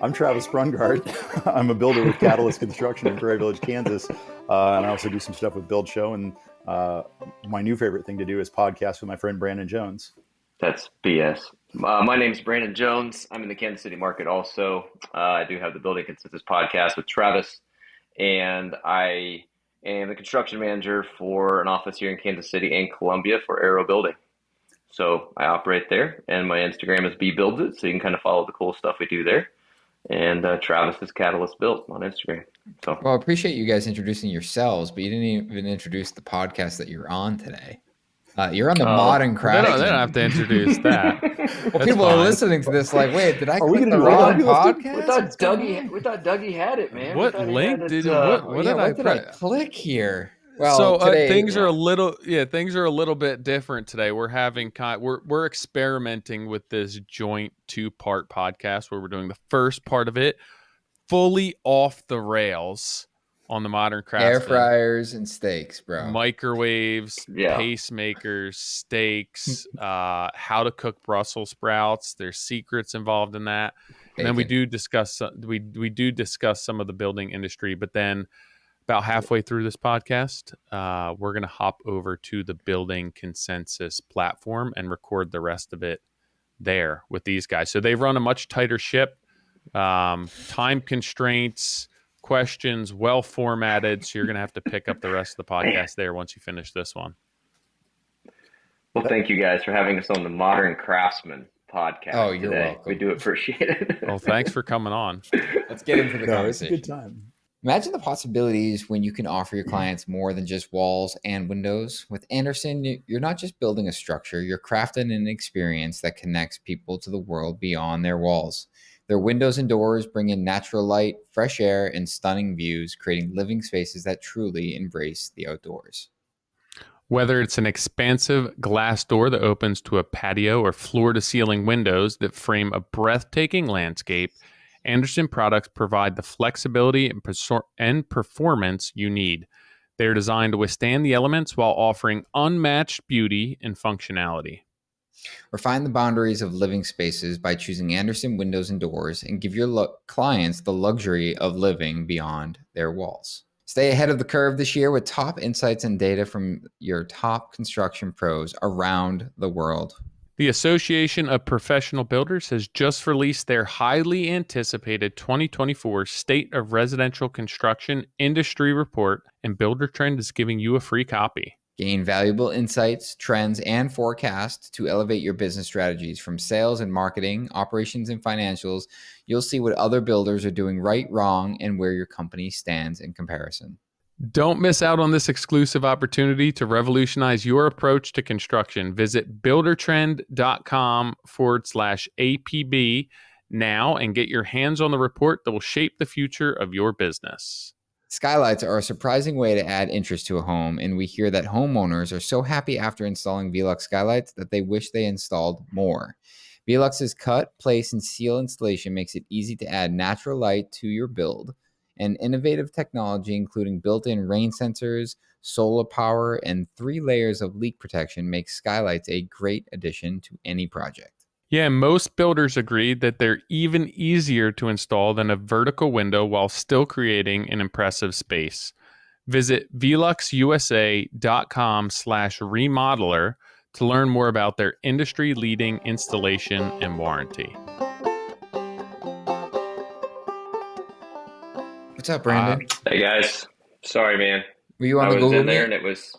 I'm Travis Brungardt. I'm a builder with Catalyst Construction in Prairie Village, Kansas. And I also do some stuff with Build Show. And my new favorite thing to do is podcast with my friend Brandon Jones. That's BS. My name is Brandon Jones. I'm in the Kansas City market also. I do have the Building Consensus podcast with Travis, and I am the construction manager for an office here in Kansas City and Columbia for Aero Building. So I operate there, and my Instagram is bbuildsit, so you can kind of follow the cool stuff we do there. And Travis is Catalyst Built on Instagram. So, well, I appreciate you guys introducing yourselves, but you didn't even introduce the podcast that you're on today. You're on the Modern Craftsman. They don't have to introduce that. Well, people are listening to this like, wait, did I click the wrong podcast? We thought Dougie had it, man. What link did I click here? Well, so today, things are a little bit different today. We're having we're experimenting with this joint 2-part podcast where we're doing the first part of it fully off the rails on the Modern Craftsman. Air fryers and steaks, bro. Microwaves, pacemakers, steaks, how to cook Brussels sprouts. There's secrets involved in that. And then we do discuss some of the building industry, but then about halfway through this podcast, we're going to hop over to the Building Consensus platform and record the rest of it there with these guys. So they run a much tighter ship, time constraints, questions well formatted. So you're going to have to pick up the rest of the podcast there once you finish this one. Well, thank you guys for having us on the Modern Craftsman podcast. Oh, you're welcome. We do appreciate it. Well, thanks for coming on. Let's get into the conversation. It's a good time. Imagine the possibilities when you can offer your clients more than just walls and windows. With Andersen, you're not just building a structure, you're crafting an experience that connects people to the world beyond their walls. Their windows and doors bring in natural light, fresh air, and stunning views, creating living spaces that truly embrace the outdoors. Whether it's an expansive glass door that opens to a patio or floor-to-ceiling windows that frame a breathtaking landscape, Andersen products provide the flexibility and performance you need. They're designed to withstand the elements while offering unmatched beauty and functionality. Refine the boundaries of living spaces by choosing Andersen Windows and Doors and give your clients the luxury of living beyond their walls. Stay ahead of the curve this year with top insights and data from your top construction pros around the world. The Association of Professional Builders has just released their highly anticipated 2024 State of Residential Construction Industry Report, and Buildertrend is giving you a free copy. Gain valuable insights, trends, and forecasts to elevate your business strategies from sales and marketing, operations and financials. You'll see what other builders are doing right, wrong, and where your company stands in comparison. Don't miss out on this exclusive opportunity to revolutionize your approach to construction. Visit buildertrend.com/APB now and get your hands on the report that will shape the future of your business. Skylights are a surprising way to add interest to a home, and we hear that homeowners are so happy after installing Velux skylights that they wish they installed more. Velux's cut, place, and seal installation makes it easy to add natural light to your build. And innovative technology, including built-in rain sensors, solar power, and 3 layers of leak protection, makes skylights a great addition to any project. Yeah, most builders agree that they're even easier to install than a vertical window while still creating an impressive space. Visit veluxusa.com/remodeler to learn more about their industry-leading installation and warranty. What's up, Brandon? Hey guys, sorry man. Were you on the Google I was in Meet? there and it was.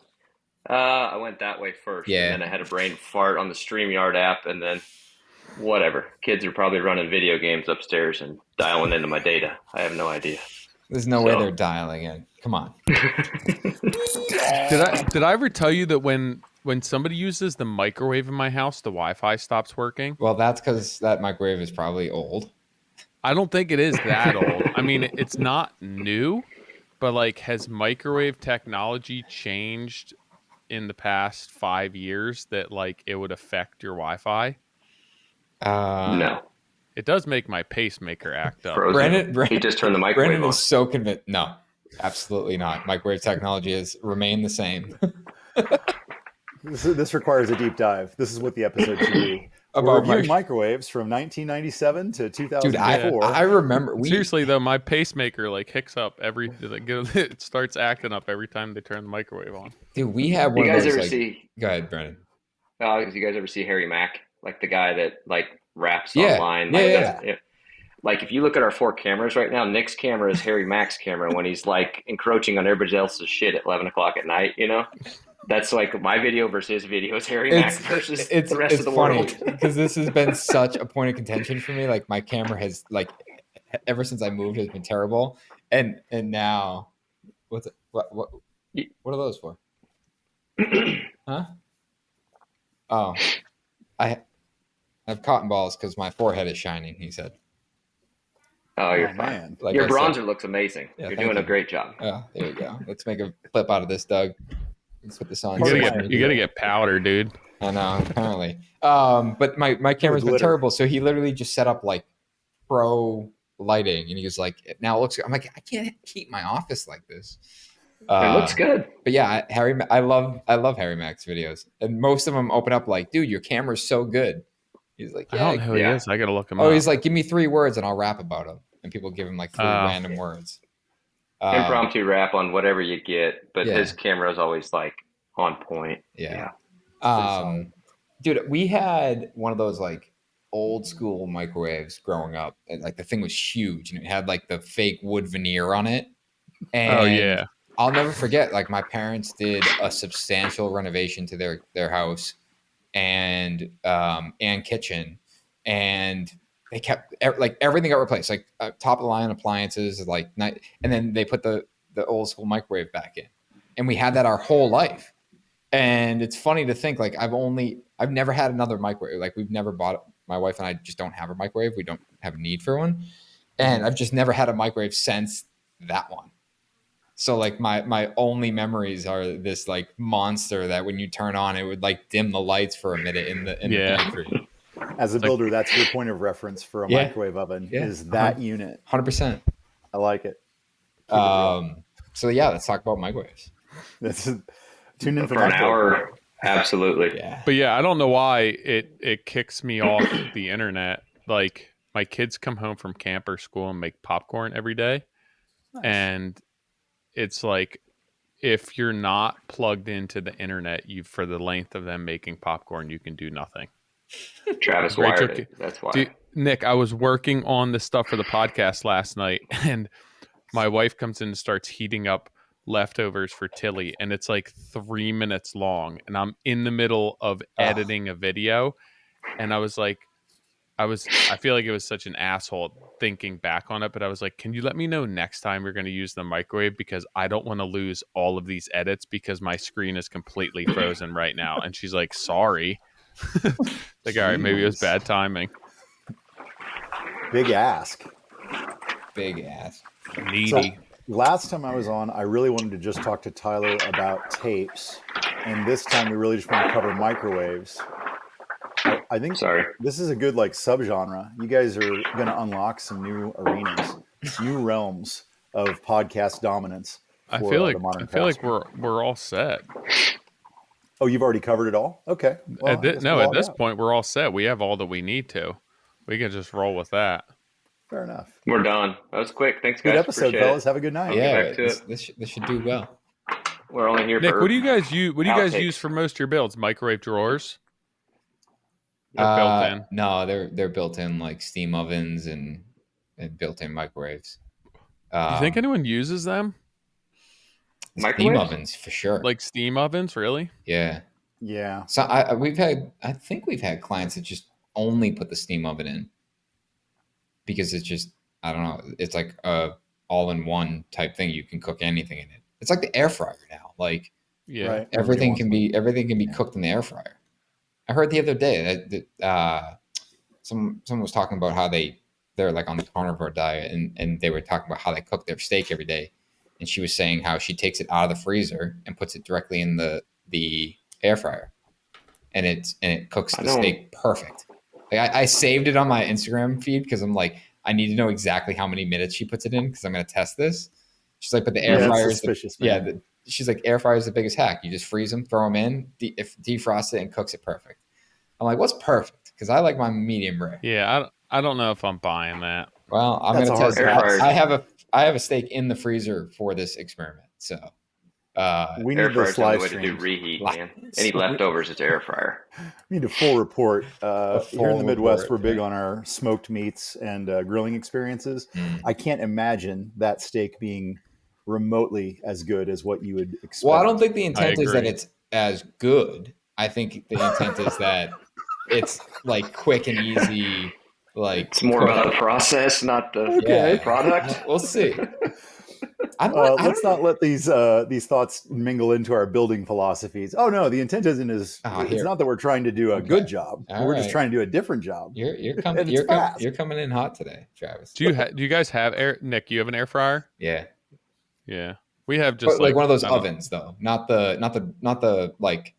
I went that way first, Yeah. and then I had a brain fart on the StreamYard app, and then whatever. Kids are probably running video games upstairs and dialing into my data. I have no idea. There's no way they're dialing in. Come on. Did I ever tell you that when somebody uses the microwave in my house, the Wi-Fi stops working? Well, that's because that microwave is probably old. I don't think it is that old. I mean, it's not new, but like, has microwave technology changed in the past 5 years that like it would affect your Wi-Fi? No. It does make my pacemaker act up. Brandon, he just turned the microwave Brandon on. is so convinced. No, absolutely not. Microwave technology has remained the same. This requires a deep dive. This is what the episode should be. We're reviewing microwaves from 1997 to 2004. Dude, I remember. Seriously though, my pacemaker like hicks up it starts acting up every time they turn the microwave on. Dude, we had one of those. Go ahead, Brandon. You guys ever see Harry Mack, like the guy that like raps Yeah. online? Yeah. Like if you look at our 4 cameras right now, Nick's camera is Harry Mack's camera when he's like encroaching on everybody else's shit at 11 o'clock at night. You know, that's like my video versus his video is Harry Mack versus the rest of the world. Because this has been such a point of contention for me. Like my camera has like ever since I moved has been terrible, and now what are those for? Huh? Oh, I have cotton balls because my forehead is shining. He said. Oh, you're fine. Like your bronzer looks amazing. Yeah, you're doing a great job. Oh, there you go. Let's make a clip out of this, Doug. Let's put this on. You gotta get powder, dude. I know, apparently. But my camera's been terrible, so he literally just set up like pro lighting, and he was like, "Now it looks good." I'm like, I can't keep my office like this. It looks good. But yeah, I love Harry Mack's videos, and most of them open up like, "Dude, your camera's so good." He's like, yeah, I don't know who he is. I gotta look him up. Oh, he's like, give me 3 words and I'll rap about them. And people give him like 3 random words. Impromptu rap on whatever you get, but his camera is always like on point. Yeah. Dude, we had one of those like old school microwaves growing up. And, like the thing was huge and it had like the fake wood veneer on it. And I'll never forget, like my parents did a substantial renovation to their house and kitchen, and they kept like everything got replaced, like top of the line appliances, like and then they put the old school microwave back in, and we had that our whole life. And it's funny to think like I've never had another microwave. Like we've never bought it. My wife and I just don't have a microwave. We don't have a need for one, and I've just never had a microwave since that one. So like my only memories are this like monster that when you turn on, it would like dim the lights for a minute in the pantry. As a builder, that's your point of reference for a microwave oven is that unit. 100%. I like it. So yeah, let's talk about microwaves. Tune in for an hour. Absolutely. Yeah. But yeah, I don't know why it kicks me off the internet. Like my kids come home from camp or school and make popcorn every day. Nice. And it's like, if you're not plugged into the internet, for the length of them making popcorn, you can do nothing. Travis wired it. That's why. Dude, Nick, I was working on the stuff for the podcast last night, and my wife comes in and starts heating up leftovers for Tilly, and it's like 3 minutes long, and I'm in the middle of editing a video, and I was like, I feel like it was such an asshole thinking back on it, but I was like, can you let me know next time you're going to use the microwave, because I don't want to lose all of these edits because my screen is completely frozen right now. And she's like, sorry. Like, all right, maybe it was bad timing. Big ask. Needy. So, last time I was on, I really wanted to just talk to Tyler about tapes. And this time we really just want to cover microwaves. I think this is a good like subgenre. You guys are going to unlock some new arenas, new realms of podcast dominance. I feel like we're all set. Oh, you've already covered it all? Okay. Well, at this point, we're all set. We have all that we need to. We can just roll with that. Fair enough. We're done. That was quick. Thanks, guys. Good episode, fellas. Have a good night. Yeah, this should do well. We're only here Nick, for what do you guys use? What do you guys use for most of your builds? Microwave drawers? Built in? No, they're built in like steam ovens and built-in microwaves. Do you think anyone uses them? Steam ovens for sure. Like steam ovens, really? Yeah. Yeah. So I think we've had clients that just only put the steam oven in because it's just, I don't know, it's like a all-in-one type thing. You can cook anything in it. It's like the air fryer now. Like right. everything can be cooked in the air fryer. I heard the other day that someone was talking about how they're like on the carnivore diet and they were talking about how they cook their steak every day. And she was saying how she takes it out of the freezer and puts it directly in the air fryer. And it cooks the steak perfect. Like I saved it on my Instagram feed because I'm like, I need to know exactly how many minutes she puts it in because I'm going to test this. She's like, but the air fryer is she's like, air fryer is the biggest hack. You just freeze them, throw them in, defrost it, and cooks it perfect. I'm like, what's perfect? because I like my medium rare. Yeah, I don't know if I'm buying that. Well, I'm going to test air fryer. I have a steak in the freezer for this experiment. So we air need fryer's this the only live way to do stream. reheat, man. Any leftovers, it's air fryer. We need a full report. Here in the Midwest, we're big right? on our smoked meats and grilling experiences. Mm. I can't imagine that steak being remotely as good as what you would expect. Well, I don't think the intent is that it's as good. I think the intent is that it's like quick and easy. Like it's more about the process, not the product. We'll see. Let's not let these thoughts mingle into our building philosophies. Oh no, the intent isn't it's not that we're trying to do a good job. We're just trying to do a different job. You're coming in hot today, Travis. Do you guys have Nick? You have an air fryer? Yeah. We have just like one of those ovens though, not the like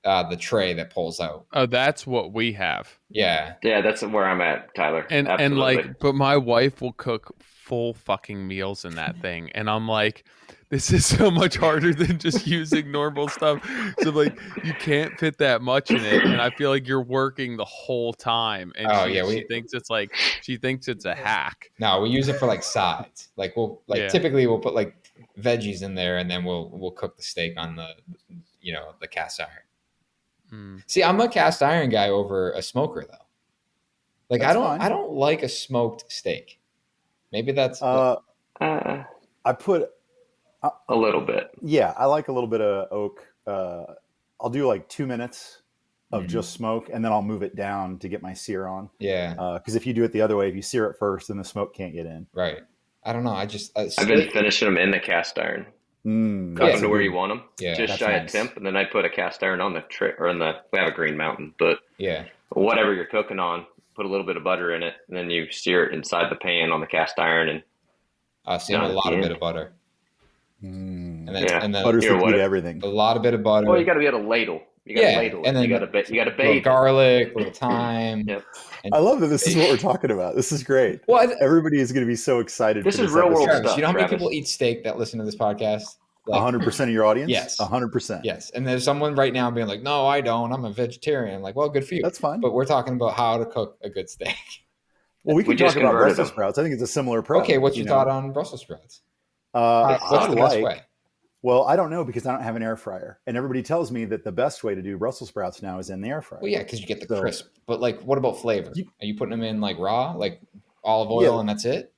the tray that pulls out. Oh, that's what we have. Yeah, that's where I'm at, Tyler. And like, but my wife will cook full fucking meals in that thing, and I'm like, this is so much harder than just using normal stuff. So like, you can't fit that much in it, and I feel like you're working the whole time. And she thinks it's a hack. No, we use it for like sides. Like typically we'll put like veggies in there, and then we'll cook the steak on the the cast iron. See, I'm a cast iron guy over a smoker though. Like I don't like a smoked steak. Maybe that's I put a little bit. Yeah, I like a little bit of oak. I'll do like 2 minutes of just smoke, and then I'll move it down to get my sear on. Yeah. Because if you do it the other way, if you sear it first, then the smoke can't get in. Right. I don't know. I've been finishing them in the cast iron. Cook them to where you want them. Yeah, just shy of temp, and then I put a cast iron on the tray or we have a Green Mountain, but whatever you're cooking on, put a little bit of butter in it, and then you sear it inside the pan on the cast iron, and a bit of butter. And then butter's the key to everything. A lot of bit of butter. Well, you got to be able to ladle. You got to ladle it. And then you got to bathe. Garlic, little thyme. Yep. I love that this is what we're talking about. This is great. Well, everybody is going to be so excited. This is real world stuff. You know how many people eat steak that listen to this podcast? 100% of your audience? Yes. 100%. Yes. And there's someone right now being like, no, I don't. I'm a vegetarian. Like, well, good for you. That's fine. But we're talking about how to cook a good steak. Well, we can talk about Brussels sprouts. I think it's a similar approach. Okay, what's your thought on Brussels sprouts? What's the best way? Well, I don't know because I don't have an air fryer. And everybody tells me that the best way to do Brussels sprouts now is in the air fryer. Well, yeah, because you get the crisp. But like, what about flavor? Are you putting them in like raw, like olive oil and that's it?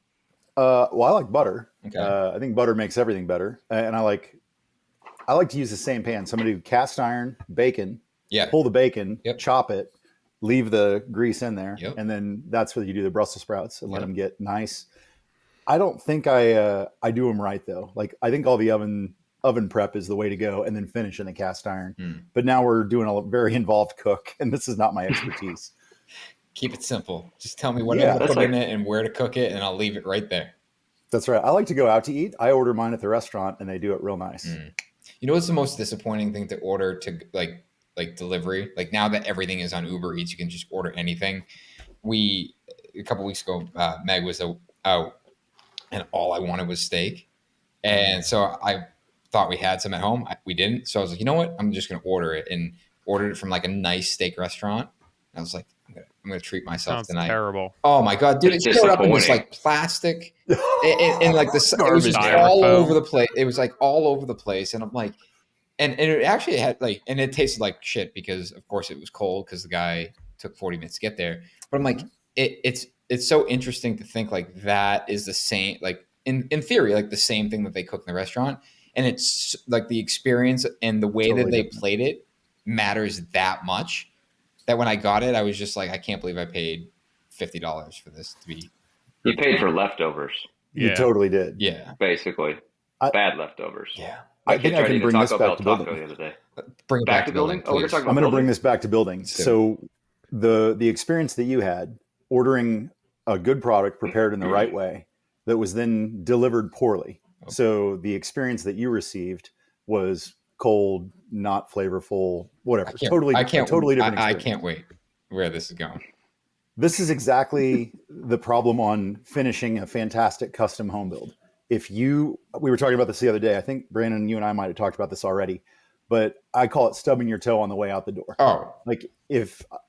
Well, I like butter. Okay. I think butter makes everything better. And I like to use the same pan. So I'm going to do cast iron, bacon, pull the bacon, chop it, leave the grease in there. And then that's where you do the Brussels sprouts and let them get nice. I don't think I do them right though. Like I think all the oven prep is the way to go and then finish in the cast iron. But now we're doing a very involved cook and this is not my expertise. Keep it simple. Just tell me what to put in it and where to cook it and I'll leave it right there. That's right. I like to go out to eat. I order mine at the restaurant and they do it real nice. You know what's the most disappointing thing to order to like delivery? Like now that everything is on Uber Eats, you can just order anything. A couple weeks ago, Meg was out and all I wanted was steak. And so I thought we had some at home. We didn't. So I was like, you know what? I'm just going to order it and ordered it from like a nice steak restaurant. I was like, I'm going to treat myself tonight. Terrible. Oh my God, dude. It showed up in this like plastic and like this, it was just all over the place. It was like all over the place. And I'm like, and it actually had like, and it tasted like shit because of course it was cold because the guy took 40 minutes to get there. But I'm like, it's so interesting to think like that is the same, like in theory, like the same thing that they cook in the restaurant. And it's like the experience and the way that they played it matters that much that when I got it, I was just like, I can't believe I paid $50 for this to be. You paid for leftovers. You totally did. Yeah. Basically. Bad leftovers. Yeah. I think I can bring this back to building. The other day. Bring it back to building. Oh, we're talking about I'm going to bring this back to building. So the experience that you had ordering a good product prepared in the right way that was then delivered poorly. Okay. So the experience that you received was cold, not flavorful, whatever. Totally different experience. I can't wait where this is going. This is exactly the problem on finishing a fantastic custom home build. We were talking about this the other day. I think Brandon, you and I might have talked about this already. but I call it stubbing your toe on the way out the door. Oh, like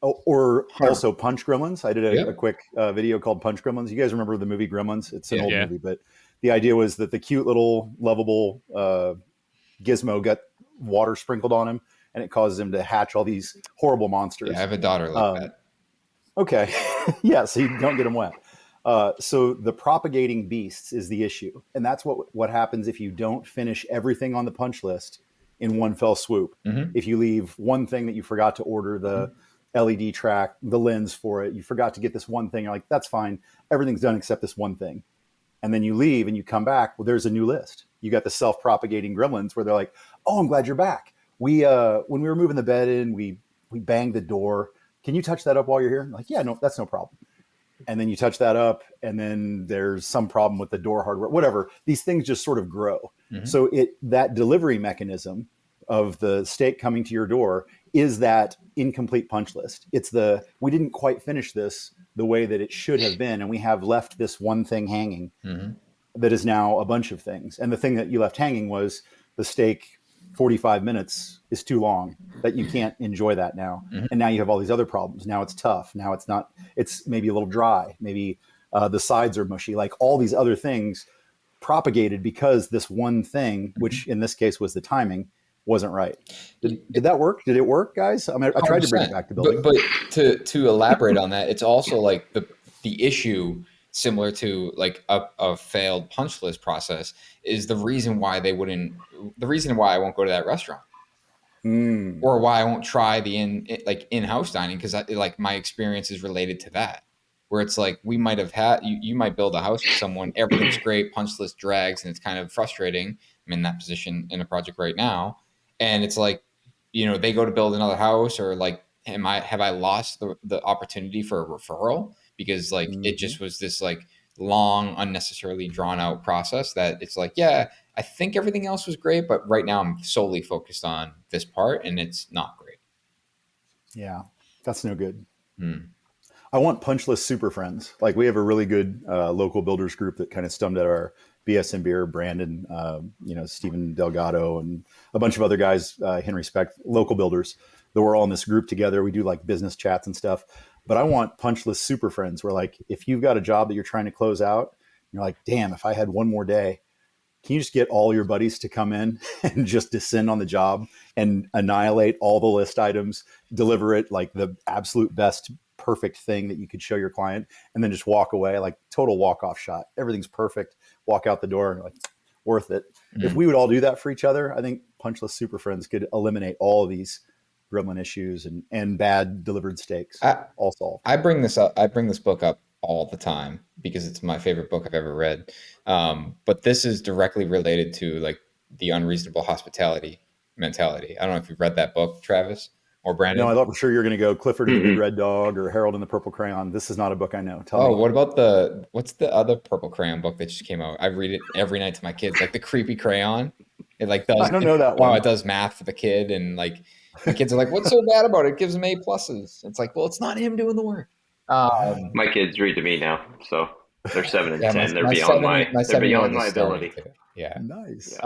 or also Punch Gremlins. I did a quick video called Punch Gremlins. You guys remember the movie Gremlins? It's an old movie, but the idea was that the cute little lovable Gizmo got water sprinkled on him, and it causes him to hatch all these horrible monsters. Yeah, I have a daughter like that. Okay. Yeah, so you don't get them wet. So the propagating beasts is the issue. And that's what happens if you don't finish everything on the punch list in one fell swoop. Mm-hmm. If you leave one thing that you forgot to order, the LED track, the lens for it, you forgot to get this one thing, you're like, that's fine. Everything's done except this one thing. And then you leave and you come back, well, there's a new list. You got the self-propagating gremlins where they're like, oh, I'm glad you're back. We when we were moving the bed in, we banged the door. Can you touch that up while you're here? I'm like, yeah, no, that's no problem. And then you touch that up, and then there's some problem with the door hardware, whatever. These things just sort of grow. Mm-hmm. So that delivery mechanism of the steak coming to your door is that incomplete punch list. It's we didn't quite finish this the way that it should have been, and we have left this one thing hanging that is now a bunch of things. And the thing that you left hanging was the steak 45 minutes is too long, that you can't enjoy that now. Mm-hmm. And now you have all these other problems. Now it's tough. Now it's not, it's maybe a little dry. Maybe the sides are mushy, like all these other things propagated because this one thing, which in this case was the timing, wasn't right. Did that work? Did it work, guys? I mean, I tried to bring it back to building. But to elaborate on that, it's also like the issue, similar to like a failed punch list process, is the reason why I won't go to that restaurant. Or why I won't try the in-house dining, because like my experience is related to that, where it's like we might have had you might build a house with someone, everything's great, punch list drags, and it's kind of frustrating. I'm in that position in a project right now, and it's like, they go to build another house, or like have I lost the opportunity for a referral because like it just was this like long, unnecessarily drawn out process that it's like, yeah, I think everything else was great, but right now I'm solely focused on this part and it's not great. Yeah, that's no good. I want Punchless super friends. Like we have a really good local builders group that kind of stummed at our BS and Beer, Brandon, Stephen Delgado, and a bunch of other guys, Henry Speck, local builders, that we're all in this group together. We do like business chats and stuff. But I want Punchless super friends where like, if you've got a job that you're trying to close out, you're like, damn, if I had one more day, can you just get all your buddies to come in and just descend on the job and annihilate all the list items, deliver it like the absolute best, perfect thing that you could show your client, and then just walk away, like total walk-off shot. Everything's perfect. Walk out the door, like worth it. If we would all do that for each other, I think Punchless super friends could eliminate all of these gremlin issues and bad delivered steaks. All solved. I bring this book up all the time because it's my favorite book I've ever read. But this is directly related to like the unreasonable hospitality mentality. I don't know if you've read that book, Travis or Brandon. No, I thought for sure you're going to go Clifford and the Big Red Dog or Harold and the Purple Crayon. This is not a book I know. Tell me. What about what's the other Purple Crayon book that just came out? I read it every night to my kids, like the Creepy Crayon. It like does. I don't know that one. Wow, it does math for the kid, and like the kids are like, "What's so bad about it? It gives them A pluses." It's like, well, it's not him doing the work. My kids read to me now, so they're 7 and 10. They're beyond my ability. Yeah, nice.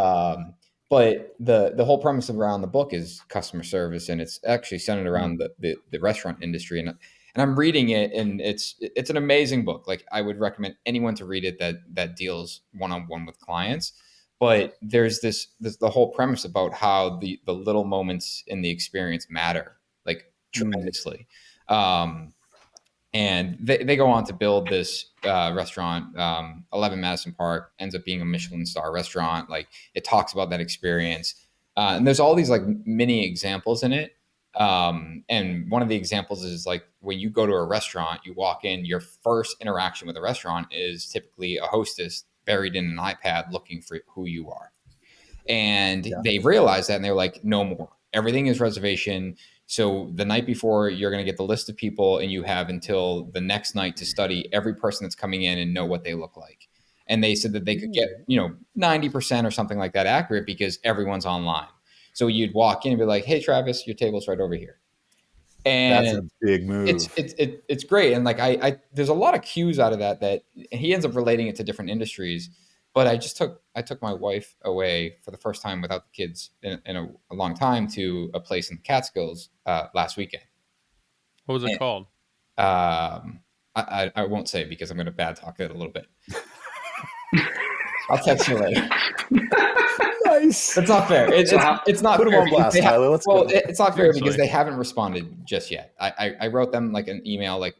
But the whole premise around the book is customer service, and it's actually centered around the restaurant industry. And I'm reading it, and it's an amazing book. Like I would recommend anyone to read it that deals one-on-one with clients. But there's the whole premise about how the little moments in the experience matter, like tremendously. And they go on to build this restaurant, 11 Madison Park, ends up being a Michelin star restaurant. Like it talks about that experience. And there's all these like mini examples in it. And one of the examples is like when you go to a restaurant, you walk in, your first interaction with a restaurant is typically a hostess buried in an iPad looking for who you are. And they realize that, and they're like, no more. Everything is reservation. So the night before, you're going to get the list of people, and you have until the next night to study every person that's coming in and know what they look like. And they said that they could get, 90% or something like that accurate because everyone's online. So you'd walk in and be like, hey, Travis, your table's right over here. And that's a big move. It's great. And like, I there's a lot of cues out of that he ends up relating it to different industries. But I took my wife away for the first time without the kids in a long time to a place in the Catskills last weekend. What was it called? I won't say because I'm going to bad talk it a little bit. I'll text you later. Nice. That's not fair. It's not put fair. Them on blast, Tyler. Let's go. It's not fair because they haven't responded just yet. I wrote them like an email, like,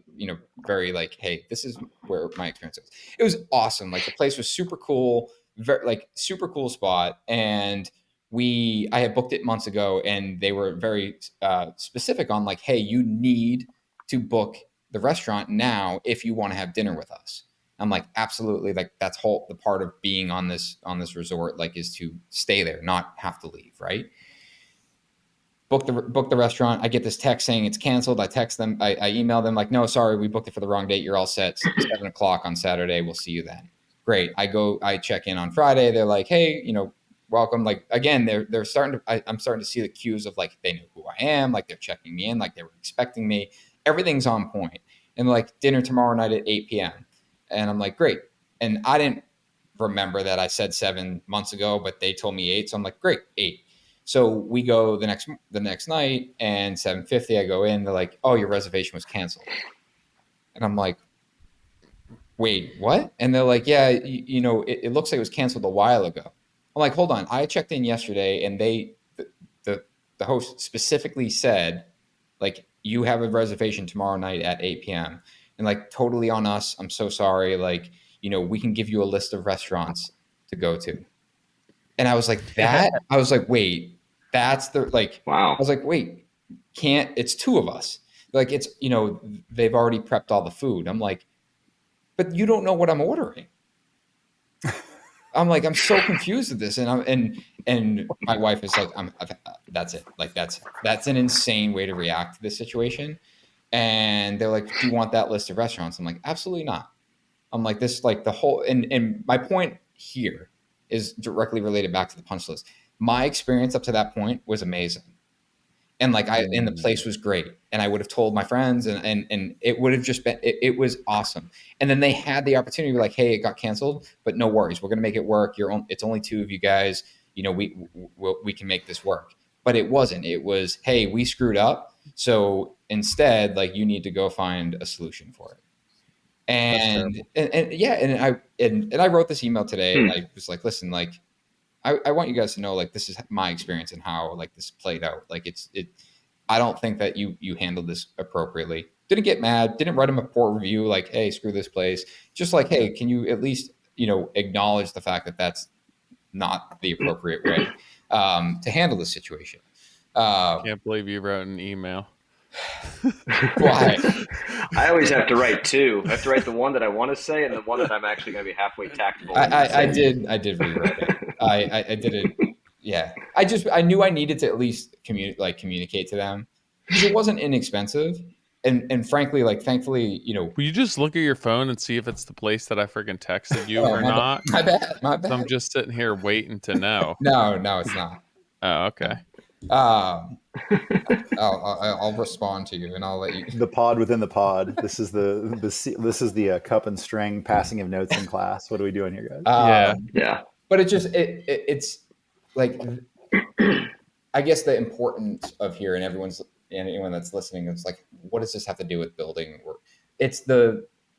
very like, hey, this is where my experience is. It was awesome. Like the place was super cool, very like super cool spot. And I had booked it months ago, and they were very specific on like, hey, you need to book the restaurant now if you want to have dinner with us. I'm like, absolutely. Like that's the part of being on this resort, like, is to stay there, not have to leave. Right. Book the restaurant. I get this text saying it's canceled. I text them. I email them like, no, sorry, we booked it for the wrong date. You're all set. 7:00 on Saturday. We'll see you then. Great. I check in on Friday. They're like, hey, welcome. Like, again, they're starting to, I'm starting to see the cues of like, they know who I am. Like they're checking me in, like they were expecting me. Everything's on point. And like, dinner tomorrow night at 8 p.m. And I'm like, great. And I didn't remember that I said 7 months ago, but they told me 8. So I'm like, great, 8. So we go the next night, and 7:50 I go in. They're like, oh, your reservation was canceled. And I'm like, wait, what? And they're like, yeah, it looks like it was canceled a while ago. I'm like, hold on. I checked in yesterday, and the host specifically said, like, you have a reservation tomorrow night at 8 p.m. And like, totally on us. I'm so sorry. Like, we can give you a list of restaurants to go to. And I was like, I was like, wait, that's the, like, wow. I was like, wait, it's 2 of us. Like, it's, they've already prepped all the food. I'm like, but you don't know what I'm ordering. I'm like, I'm so confused with this. And my wife is like, that's it. Like, that's an insane way to react to this situation. And they're like, do you want that list of restaurants? I'm like, absolutely not. I'm like, this, like the whole, and my point here is directly related back to the punch list. My experience up to that point was amazing. And like, and the place was great. And I would have told my friends, and it would have just been, it was awesome. And then they had the opportunity to be like, hey, it got canceled, but no worries. We're going to make it work. It's only 2 of you guys. We can make this work. But it wasn't. It was, hey, we screwed up. So instead, like, you need to go find a solution for it. And I wrote this email today, and I was like, listen, like, I want you guys to know, like, this is my experience and how, like, this played out. Like, I don't think that you handled this appropriately. Didn't get mad. Didn't write him a poor review. Like, hey, screw this place. Just like, hey, can you at least, acknowledge the fact that that's not the appropriate way to handle the situation. Can't believe you wrote an email. Why? I always have to write 2. I have to write the one that I want to say and the one that I'm actually going to be halfway tactful. I did rewrite it. I did it. Yeah. I knew I needed to at least communicate to them, because it wasn't inexpensive. And frankly, like, thankfully, Will you just look at your phone and see if it's the place that I freaking texted you or not? My bad. I'm just sitting here waiting to know. No, it's not. Oh, okay. I'll respond to you, and I'll let you. The pod within the pod. This is the cup and string passing of notes in class. What are we doing here, guys? Yeah. But it's like, I guess the importance of here, and anyone that's listening, it's like, what does this have to do with building? It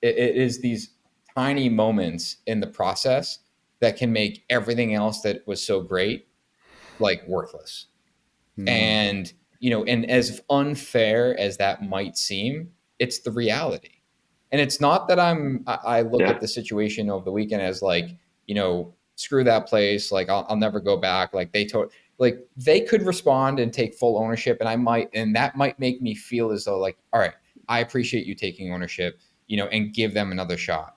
is these tiny moments in the process that can make everything else that was so great, like, worthless. And, and as unfair as that might seem, it's the reality. And it's not that I look at the situation over the weekend as like, screw that place. Like, I'll never go back. Like, they could respond and take full ownership. And that might make me feel as though, like, all right, I appreciate you taking ownership, and give them another shot.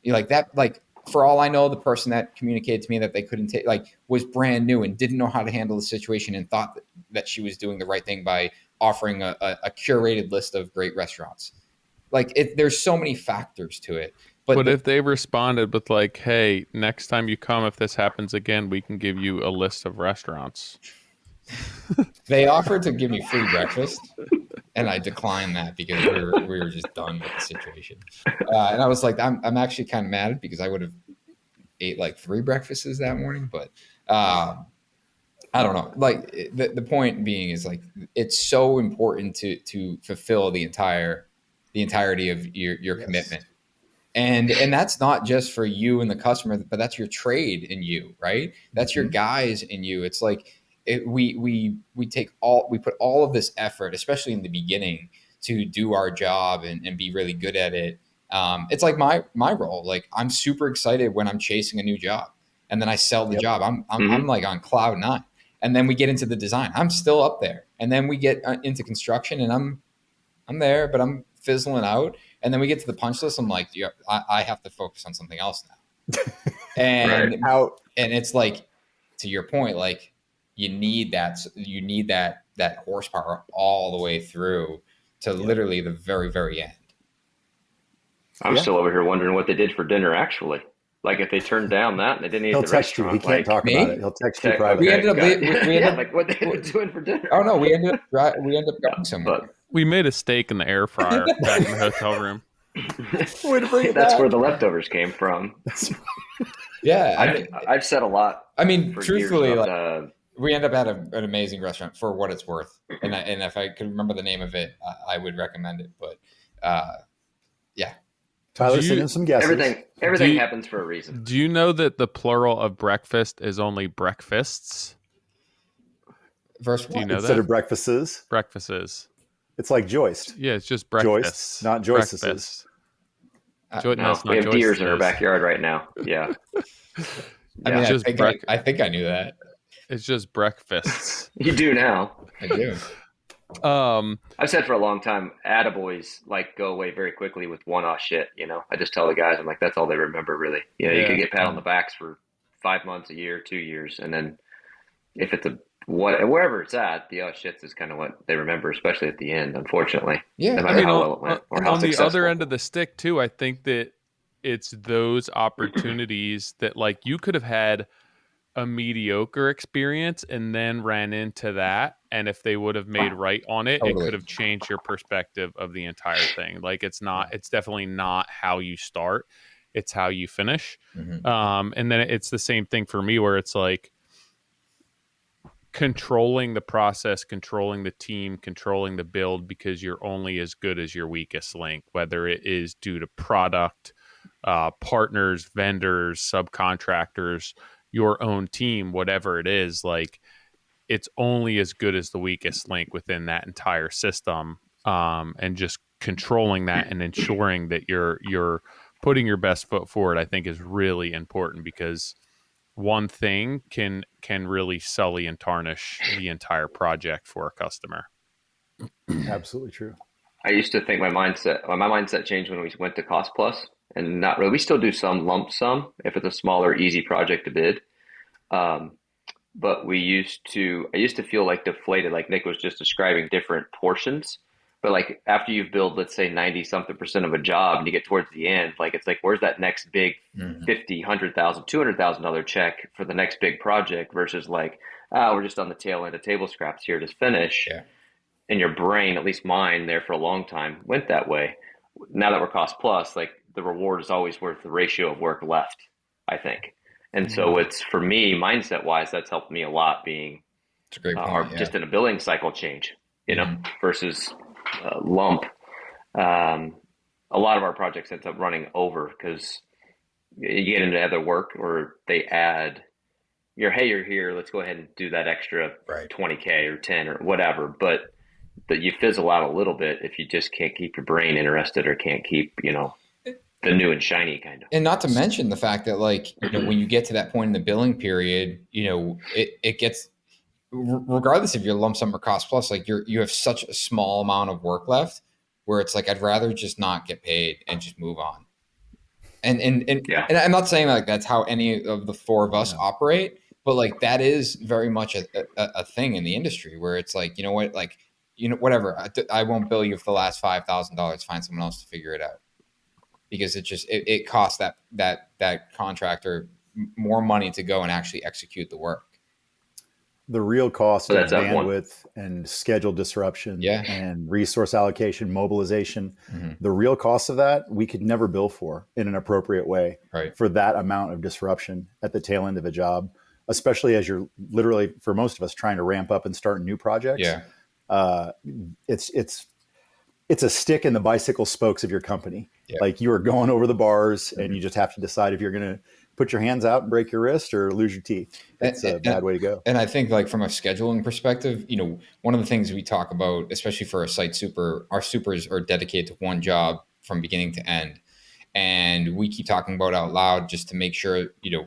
Like that, like, for all I know, the person that communicated to me that they couldn't take, like, was brand new and didn't know how to handle the situation, and thought that she was doing the right thing by offering a curated list of great restaurants. Like, there's so many factors to it. But if they responded with like, hey, next time you come, if this happens again, we can give you a list of restaurants. They offered to give me free breakfast, and I declined that because we were just done with the situation. And I was like, I'm actually kind of mad, because I would have ate like 3 breakfasts that morning, but I don't know. Like the point being is like it's so important to fulfill the entirety of your commitment. And that's not just for you and the customer, but that's your trade in you, right? That's your guys in you. It's like we put all of this effort, especially in the beginning, to do our job and be really good at it. It's like my role. Like I'm super excited when I'm chasing a new job, and then I sell the job. I'm like on cloud 9, and then we get into the design. I'm still up there, and then we get into construction, and I'm there, but I'm fizzling out. And then we get to the punch list. I'm like, yeah, I have to focus on something else now. And and it's like, to your point, like you need that horsepower all the way through to literally the very, very end. I'm still over here wondering what they did for dinner actually. Like if they turned down that and they didn't eat at the restaurant. He can't talk about it. He'll text you privately. We ended up like what they were doing for dinner. Oh no, we ended up going somewhere. But we made a steak in the air fryer back in the hotel room. Way to bring it That's back. where the leftovers came from. Yeah, I've said a lot. I mean, truthfully, about, we end up at an amazing restaurant for what it's worth, and if I could remember the name of it, I would recommend it. But yeah, Tyler's sending some guesses. Everything happens for a reason. Do you know that the plural of breakfast is only breakfasts? Verse 1. Do you know Instead that? of breakfasts? Breakfasts. It's like joist. Yeah, it's just breakfasts. Joist, not joisteses. No, we have deers in our backyard right now. Yeah. I mean, I think I knew that. It's just breakfasts. You do now. I do. I've said for a long time, attaboys like go away very quickly with one-off shit. You know, I just tell the guys, I'm like, that's all they remember, really. You know, you can get pat on the backs for 5 months, a year, 2 years, and then if it's wherever it's at, the shits is kind of what they remember, especially at the end. Unfortunately, yeah. No matter how well it went or how on the successful. other end of the stick too, I think that it's those opportunities that like you could have had a mediocre experience and then ran into that, and if they would have made right on it, it could have changed your perspective of the entire thing. Like it's definitely not how you start, it's how you finish. And then it's the same thing for me where it's like controlling the process, controlling the team, controlling the build, because you're only as good as your weakest link, whether it is due to product, partners, vendors, subcontractors, your own team, whatever it is. Like it's only as good as the weakest link within that entire system, and just controlling that and ensuring that you're putting your best foot forward, I think is really important, because one thing can really sully and tarnish the entire project for a customer. Absolutely true. I used to think my mindset changed when we went to cost plus, and not really. We still do some lump sum if it's a smaller, easy project to bid. But I used to feel like deflated, like Nick was just describing different portions. But like after you've built, let's say 90-something% of a job and you get towards the end, like it's like, where's that next big $50,000, $100,000, $200,000 check for the next big project versus like, we're just on the tail end of table scraps here to finish. Yeah. In your brain, at least mine there for a long time, went that way. Now that we're cost plus, like the reward is always worth the ratio of work left, I think. And so it's, for me, mindset wise, that's helped me a lot being It's a great point, just in a billing cycle change, you know, versus lump. A lot of our projects end up running over because you get into other work or they add you're here, let's go ahead and do that extra 20K or 10 or whatever. But that you fizzle out a little bit if you just can't keep your brain interested or can't keep, you know, the new and shiny kind of. And not to mention the fact that, like, you know, when you get to that point in the billing period, you know, it gets, regardless if you're lump sum or cost plus, like you have such a small amount of work left where it's like, I'd rather just not get paid and just move on. And I'm not saying like that's how any of the four of us operate, but like that is very much a thing in the industry where it's like, you know what, like, you know, whatever, I won't bill you for the last $5,000, find someone else to figure it out. Because it costs that contractor more money to go and actually execute the work. the real cost So of that's bandwidth and schedule disruption and resource allocation, mobilization, the real cost of that, we could never bill for in an appropriate way for that amount of disruption at the tail end of a job, especially as you're literally, for most of us, trying to ramp up and start new projects. It's a stick in the bicycle spokes of your company. Like you are going over the bars and you just have to decide if you're going to put your hands out and break your wrist or lose your teeth. It's a bad way to go. And I think like from a scheduling perspective, you know, one of the things we talk about, especially for a site super, our supers are dedicated to one job from beginning to end. And we keep talking about out loud just to make sure, you know,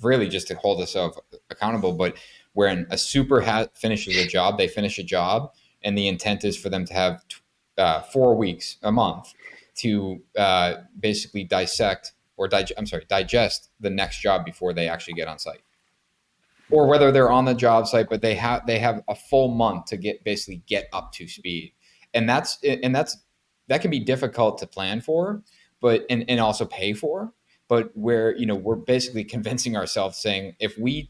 really just to hold ourselves accountable. But when a super finishes a job, they finish a job, and the intent is for them to have 4 weeks, a month, to basically digest the next job before they actually get on site, or whether they're on the job site, but they have a full month to get up to speed, and that can be difficult to plan for, but and also pay for. But where, you know, we're basically convincing ourselves, saying if we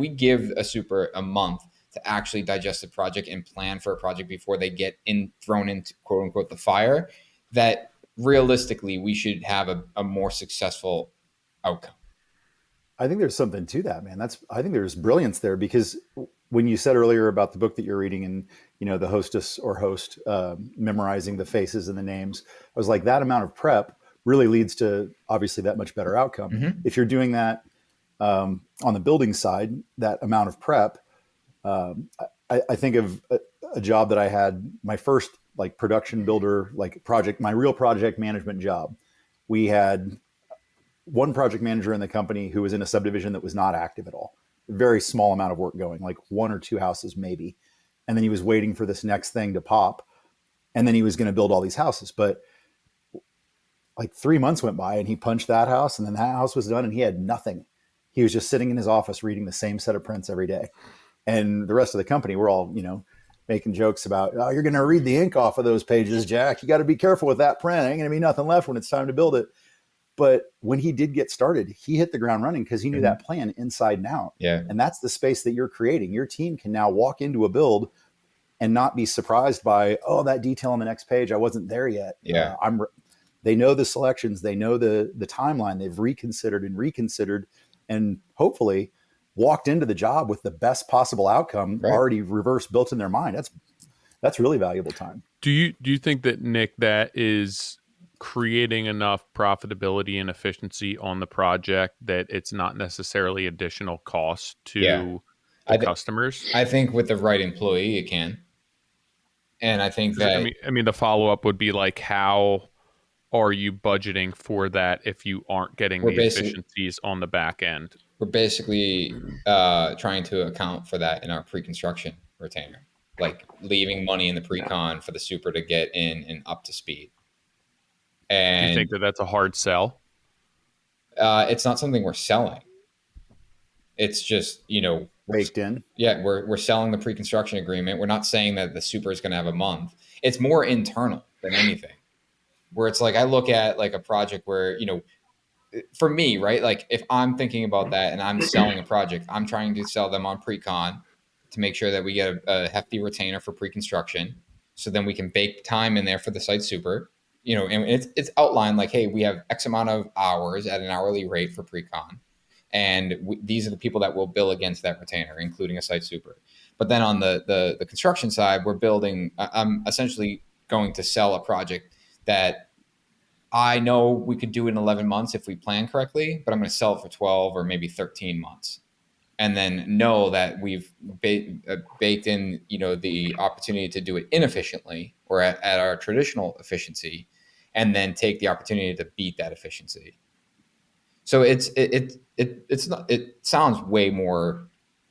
give a super a month to actually digest the project and plan for a project before they get thrown into quote unquote the fire, that realistically we should have a more successful outcome. I think there's something to that, man. I think there's brilliance there, because when you said earlier about the book that you're reading and, you know, the hostess or host memorizing the faces and the names, I was like, that amount of prep really leads to obviously that much better outcome. If you're doing that on the building side, that amount of prep, I think of a job that I had, my first like production builder, like project, my real project management job. We had one project manager in the company who was in a subdivision that was not active at all. Very small amount of work going, like 1 or 2 houses maybe. And then he was waiting for this next thing to pop. And then he was going to build all these houses. But like 3 months went by and he punched that house, and then that house was done and he had nothing. He was just sitting in his office reading the same set of prints every day. And the rest of the company, we're all, you know, making jokes about, oh, you're going to read the ink off of those pages, Jack. You got to be careful with that print. Ain't going to be nothing left when it's time to build it. But when he did get started, he hit the ground running because he knew that plan inside and out. And that's the space that you're creating. Your team can now walk into a build and not be surprised by, oh, that detail on the next page, I wasn't there yet. They know the selections, they know the timeline, they've reconsidered, and hopefully walked into the job with the best possible outcome already reverse built in their mind. That's really valuable time. Do you think that, Nick, that is creating enough profitability and efficiency on the project that it's not necessarily additional cost to the customers? I think with the right employee, it can. And I think that, I mean, the follow-up would be like, how are you budgeting for that if you aren't getting the efficiencies on the back end? We're basically trying to account for that in our pre-construction retainer, like leaving money in the pre-con for the super to get in and up to speed. And do you think that that's a hard sell? It's not something we're selling. It's just, you know, baked in. Yeah, we're selling the pre-construction agreement. We're not saying that the super is going to have a month. It's more internal than anything. Where it's like, I look at like a project where, you know, for me, right? Like if I'm thinking about that and I'm selling a project, I'm trying to sell them on pre-con to make sure that we get a hefty retainer for pre-construction. So then we can bake time in there for the site super, you know, and it's outlined like, hey, we have X amount of hours at an hourly rate for pre-con. And these are the people that will bill against that retainer, including a site super. But then on the construction side, I'm essentially going to sell a project that I know we could do in 11 months if we plan correctly, but I'm going to sell it for 12 or maybe 13 months. And then know that we've baked in, you know, the opportunity to do it inefficiently or at our traditional efficiency, and then take the opportunity to beat that efficiency. So it's not, it sounds way more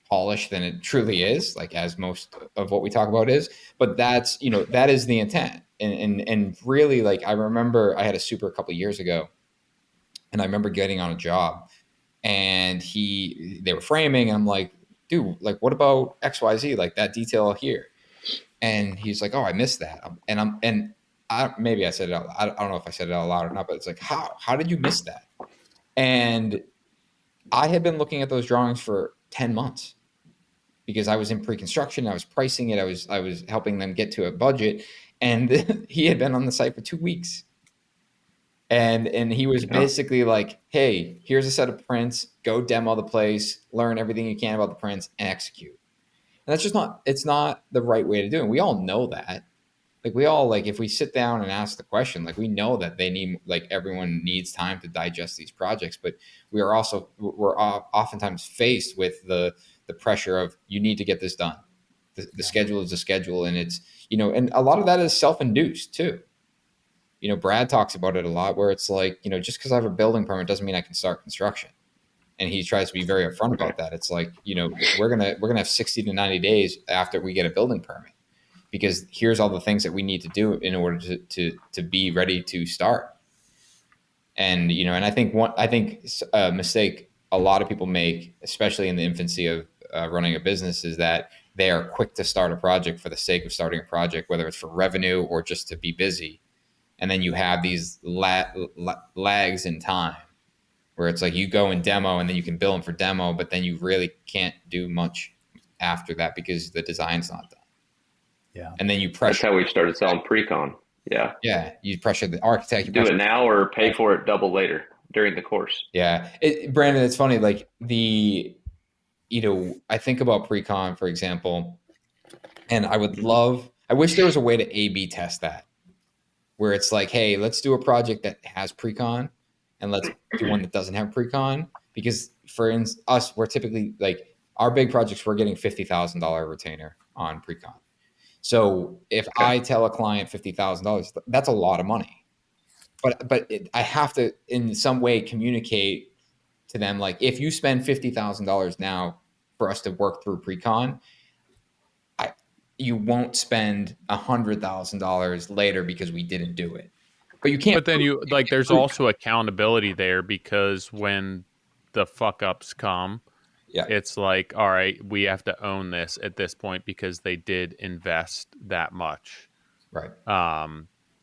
polished than it truly is, like as most of what we talk about is, but that's, you know, that is the intent. And really, like, I remember I had a super a couple of years ago, and I remember getting on a job, and they were framing, and I'm like, dude, like, what about XYZ, like that detail here? And he's like, oh, I missed that. Maybe I said it out, I don't know if I said it out loud or not, but it's like, how did you miss that? And I had been looking at those drawings for 10 months because I was in pre-construction. I was pricing it. I was helping them get to a budget, and he had been on the site for 2 weeks. And he was basically like, hey, here's a set of prints, go demo the place, learn everything you can about the prints, and execute. And that's just it's not the right way to do it. And we all know that. Like we all, like, if we sit down and ask the question, like we know that they need, like everyone needs time to digest these projects, but we're oftentimes faced with the pressure of, you need to get this done. The schedule is a schedule, and it's, and a lot of that is self-induced too. Brad talks about it a lot, where it's like, just because I have a building permit doesn't mean I can start construction. And he tries to be very upfront about that. It's like, we're gonna have 60 to 90 days after we get a building permit, because here's all the things that we need to do in order to be ready to start. And and I think a mistake a lot of people make, especially in the infancy of running a business, is that they are quick to start a project for the sake of starting a project, whether it's for revenue or just to be busy. And then you have these lags in time where it's like you go and demo, and then you can bill them for demo, but then you really can't do much after that because the design's not done. Yeah. And then you pressure. That's how we started selling Precon. Yeah. Yeah. You pressure the architect. You do it now or pay for it double later during the course. Yeah. Brandon, it's funny. Like I think about Precon, for example, and I wish there was a way to A/B test that, where it's like, hey, let's do a project that has Precon and let's do one that doesn't have Precon. Because for us, we're typically, like, our big projects, we're getting $50,000 retainer on Precon. So if I tell a client $50,000, that's a lot of money. But I have to, in some way, communicate to them, like, if you spend $50,000 now for us to work through Precon, you won't spend $100,000 later because we didn't do it. But you can't. But then there's also accountability there, because when the fuck ups come, it's like, all right, we have to own this at this point because they did invest that much. Right.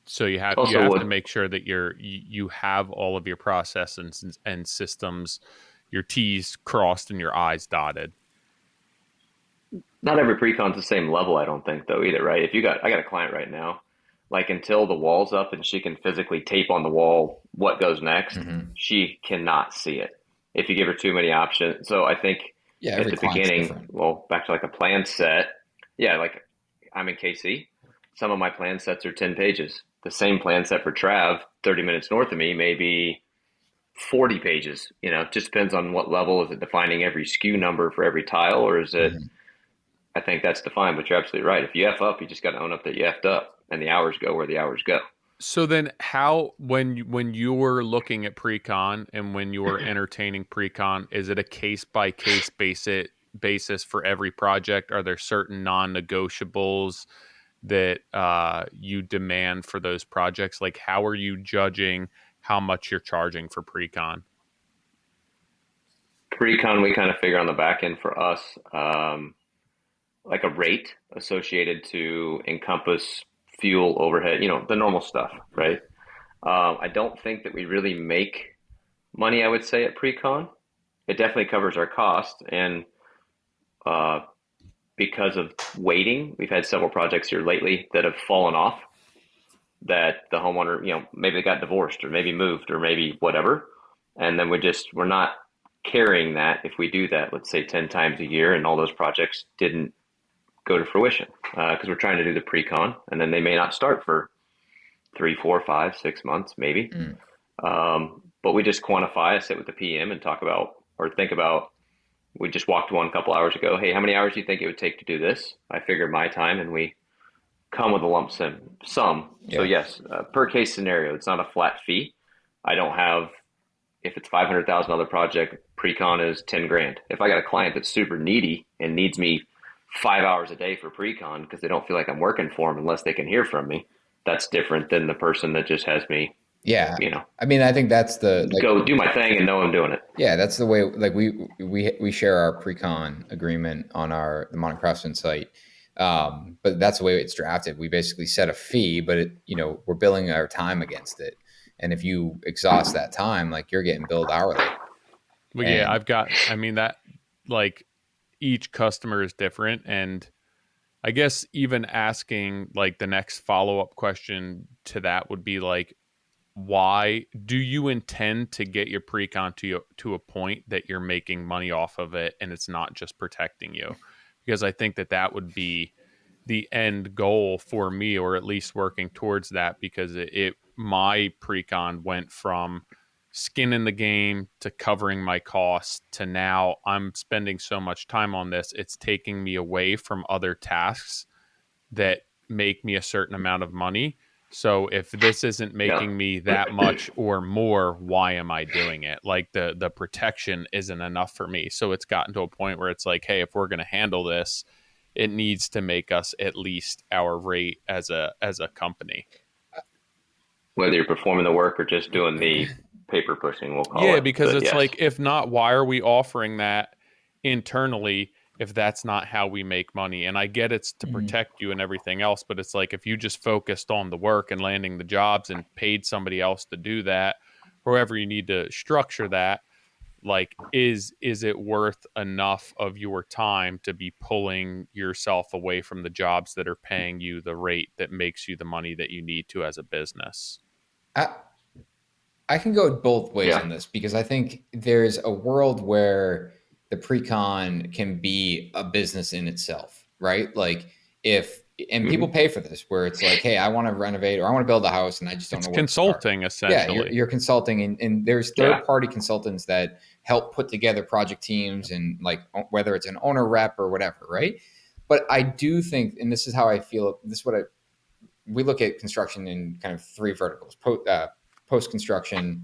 So you have to make sure that you have all of your processes and systems, your T's crossed and your I's dotted. Not every Precon's the same level, I don't think, though, either, right? I got a client right now, like, until the wall's up and she can physically tape on the wall what goes next, she cannot see it if you give her too many options. So I think at the beginning, well, back to like a plan set. Yeah, like, I'm in KC. Some of my plan sets are 10 pages. The same plan set for Trav, 30 minutes north of me, may be 40 pages. It just depends on what level. Is it defining every SKU number for every tile, or is it, I think that's defined, but you're absolutely right. If you F up, you just got to own up that you F'd up, and the hours go where the hours go. So then when you were looking at Precon and when you were entertaining Precon, is it a case-by-case basis for every project? Are there certain non-negotiables that you demand for those projects? Like, how are you judging how much you're charging for Precon? Precon, we kind of figure on the back end for us, like a rate associated to encompass fuel, overhead, the normal stuff, right? I don't think that we really make money, I would say, at Precon. It definitely covers our cost. And because of waiting, we've had several projects here lately that have fallen off, that the homeowner, maybe they got divorced or maybe moved or maybe whatever. And then we're not carrying that if we do that, let's say 10 times a year, and all those projects didn't go to fruition, because we're trying to do the Precon, and then they may not start for 3, 4, 5, 6 months, maybe. But we just quantify, I sit with the PM and think about, we just walked one a couple hours ago. Hey, how many hours do you think it would take to do this? I figured my time, and we come with a lump sum. Yeah. So yes, per case scenario, it's not a flat fee. I don't have, if it's $500,000 project, Precon is 10 grand. If I got a client that's super needy and needs me 5 hours a day for Precon because they don't feel like I'm working for them unless they can hear from me, that's different than the person that just has me. Yeah. I mean, I think that's go do my thing and know I'm doing it. Yeah. That's the way, like, we share our Precon agreement on the Modern Craftsman site. But that's the way it's drafted. We basically set a fee, but we're billing our time against it. And if you exhaust that time, like, you're getting billed hourly. Well, yeah, that, like, each customer is different. And I guess even asking like the next follow-up question to that would be like, why do you intend to get your Precon to a point that you're making money off of it and it's not just protecting you? Because I think that would be the end goal for me, or at least working towards that, because my Precon went from skin in the game to covering my costs to now I'm spending so much time on this, it's taking me away from other tasks that make me a certain amount of money. So if this isn't making me that much or more, why am I doing it? Like the protection isn't enough for me. So it's gotten to a point where it's like, hey, if we're going to handle this, it needs to make us at least our rate as a company. Whether you're performing the work or just doing the paper pushing, we'll call it. Yeah, because it's like, if not, why are we offering that internally if that's not how we make money? And I get it's to protect you and everything else, but it's like, if you just focused on the work and landing the jobs and paid somebody else to do that, however you need to structure that, like, is it worth enough of your time to be pulling yourself away from the jobs that are paying you the rate that makes you the money that you need to as a business? I can go both ways on this, because I think there's a world where the Precon can be a business in itself, right? Like people pay for this, where it's like, hey, I want to renovate or I want to build a house and I just don't know where consulting to start. essentially. Yeah, you're consulting, and there's third-party consultants that help put together project teams, and like whether it's an owner rep or whatever, right? But I do think, and this is how I feel, we look at construction in kind of three verticals: post-construction,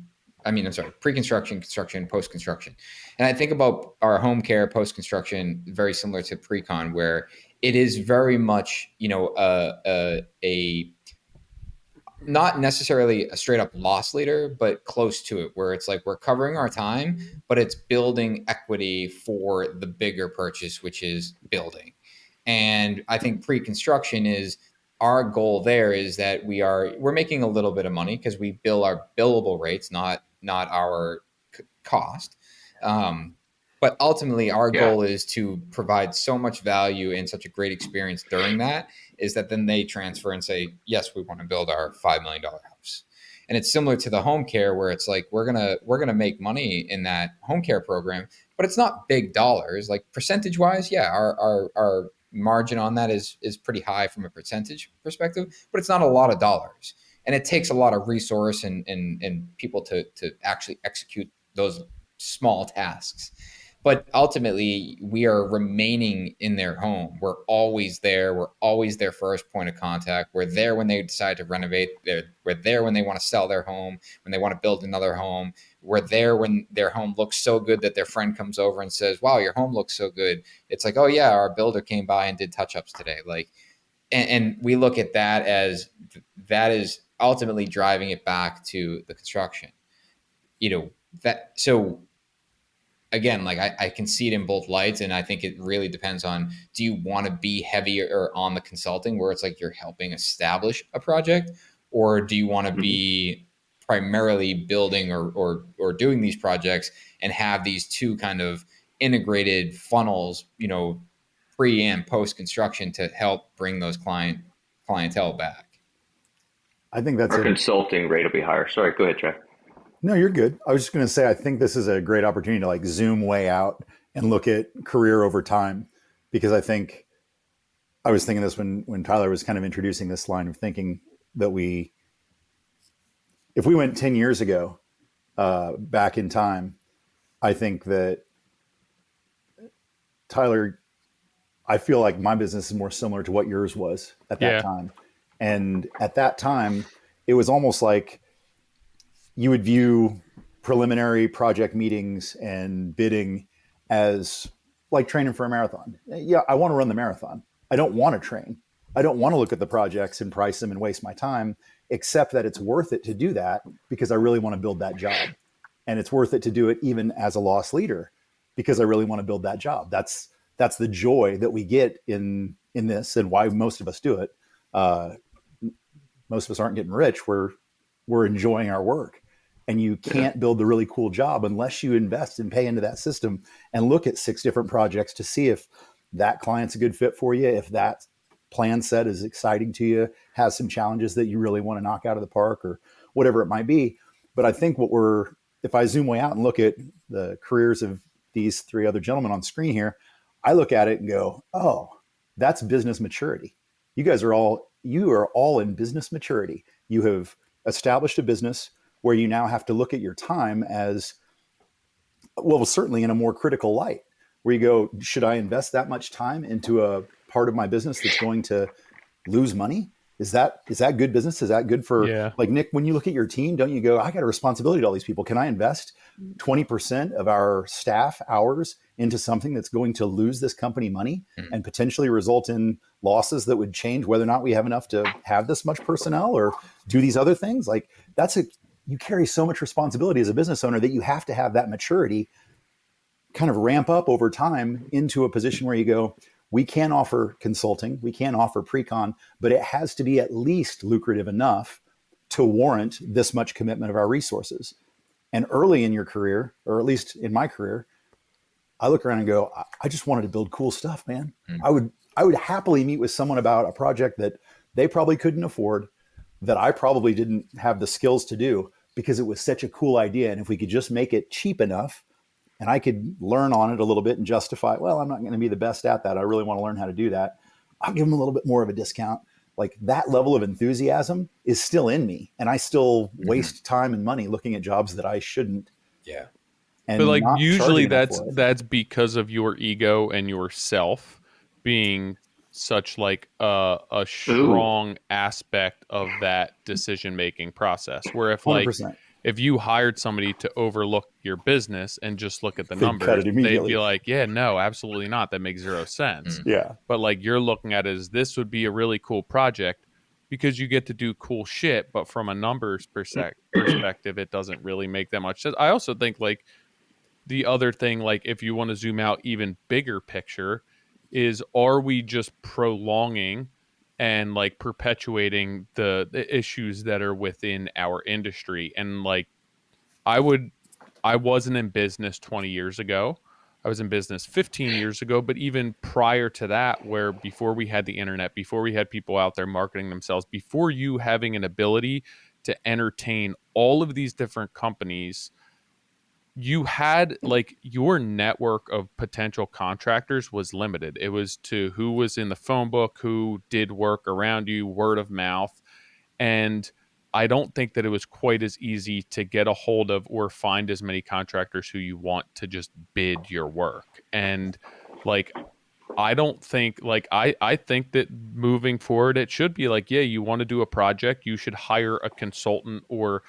pre-construction, construction, post-construction. And I think about our home care post-construction very similar to Precon, where it is very much, a not necessarily a straight up loss leader, but close to it, where it's like we're covering our time, but it's building equity for the bigger purchase, which is building. And I think pre-construction is, our goal there is that we're making a little bit of money because we bill our billable rates, not our cost. But ultimately, our goal is to provide so much value and such a great experience during that, is that then they transfer and say, yes, we want to build our $5 million house. And it's similar to the home care, where it's like, we're gonna make money in that home care program, but it's not big dollars. Like percentage wise, our margin on that is pretty high from a percentage perspective, but it's not a lot of dollars. And it takes a lot of resource and people to actually execute those small tasks. But ultimately, we are remaining in their home. We're always there. We're always their first point of contact. We're there when they decide to renovate. We're there when they want to sell their home, when they want to build another home. We're there when their home looks so good that their friend comes over and says, wow, your home looks so good. It's like, oh yeah, our builder came by and did touch-ups today. Like, and we look at that as, that is ultimately driving it back to the construction. So again, like I can see it in both lights, and I think it really depends on, do you want to be heavier on the consulting, where it's like you're helping establish a project, or do you want to be primarily building or doing these projects and have these two kind of integrated funnels, pre and post construction, to help bring those clientele back? I think that's our consulting rate will be higher. Sorry, go ahead, Trey. No, you're good. I was just going to say, I think this is a great opportunity to like zoom way out and look at career over time, because I think I was thinking this when Tyler was kind of introducing this line of thinking, that if we went 10 years ago, back in time, I think that Tyler, I feel like my business is more similar to what yours was at that time. And at that time, it was almost like you would view preliminary project meetings and bidding as like training for a marathon. Yeah, I want to run the marathon. I don't want to train. I don't want to look at the projects and price them and waste my time, except that it's worth it to do that because I really want to build that job. And it's worth it to do it even as a loss leader because I really want to build that job. That's the joy that we get in this, and why most of us do it. Most of us aren't getting rich. We're enjoying our work. And you can't build the really cool job unless you invest and pay into that system and look at 6 different projects to see if that client's a good fit for you, if that plan set is exciting to you, has some challenges that you really want to knock out of the park, or whatever it might be. But I think if I zoom way out and look at the careers of these 3 other gentlemen on screen here, I look at it and go, oh, that's business maturity. You are all in business maturity. You have established a business where you now have to look at your time as, well, certainly in a more critical light, where you go, should I invest that much time into a part of my business that's going to lose money? Is that good business? Is that good for, like, Nick, when you look at your team, don't you go, I got a responsibility to all these people. Can I invest 20% of our staff hours into something that's going to lose this company money and potentially result in losses that would change whether or not we have enough to have this much personnel or do these other things? Like, you carry so much responsibility as a business owner that you have to have that maturity kind of ramp up over time into a position where you go, we can offer consulting, we can offer pre-con, but it has to be at least lucrative enough to warrant this much commitment of our resources. And early in your career, or at least in my career, I look around and go, I just wanted to build cool stuff, man. I would happily meet with someone about a project that they probably couldn't afford, that I probably didn't have the skills to do, because it was such a cool idea. And if we could just make it cheap enough and I could learn on it a little bit and justify, well, I'm not going to be the best at that, I really want to learn how to do that, I'll give them a little bit more of a discount. Like, that level of enthusiasm is still in me, and I still waste time and money looking at jobs that I shouldn't. Yeah. And but like, usually that's because of your ego and yourself being such like a strong aspect of that decision-making process, where if 100%. if you hired somebody to overlook your business and just look at the numbers, they'd be like, yeah, no, absolutely not. That makes zero sense. Yeah. But like, you're looking at it as, this would be a really cool project because you get to do cool shit. But from a numbers perspective, it doesn't really make that much sense. I also think, like, the other thing, like, if you want to zoom out even bigger picture, is, are we just prolonging and like perpetuating the issues that are within our industry? And like, I wasn't in business 20 years ago. I was in business 15 years ago, but even prior to that, where before we had the internet, before we had people out there marketing themselves, before you having an ability to entertain all of these different companies, you had, like, your network of potential contractors was limited. It was to who was in the phone book, who did work around you, word of mouth. And I don't think that it was quite as easy to get a hold of or find as many contractors who you want to just bid your work. And like, I don't think, like, I think that moving forward, it should be like, yeah, you want to do a project, you should hire a consultant or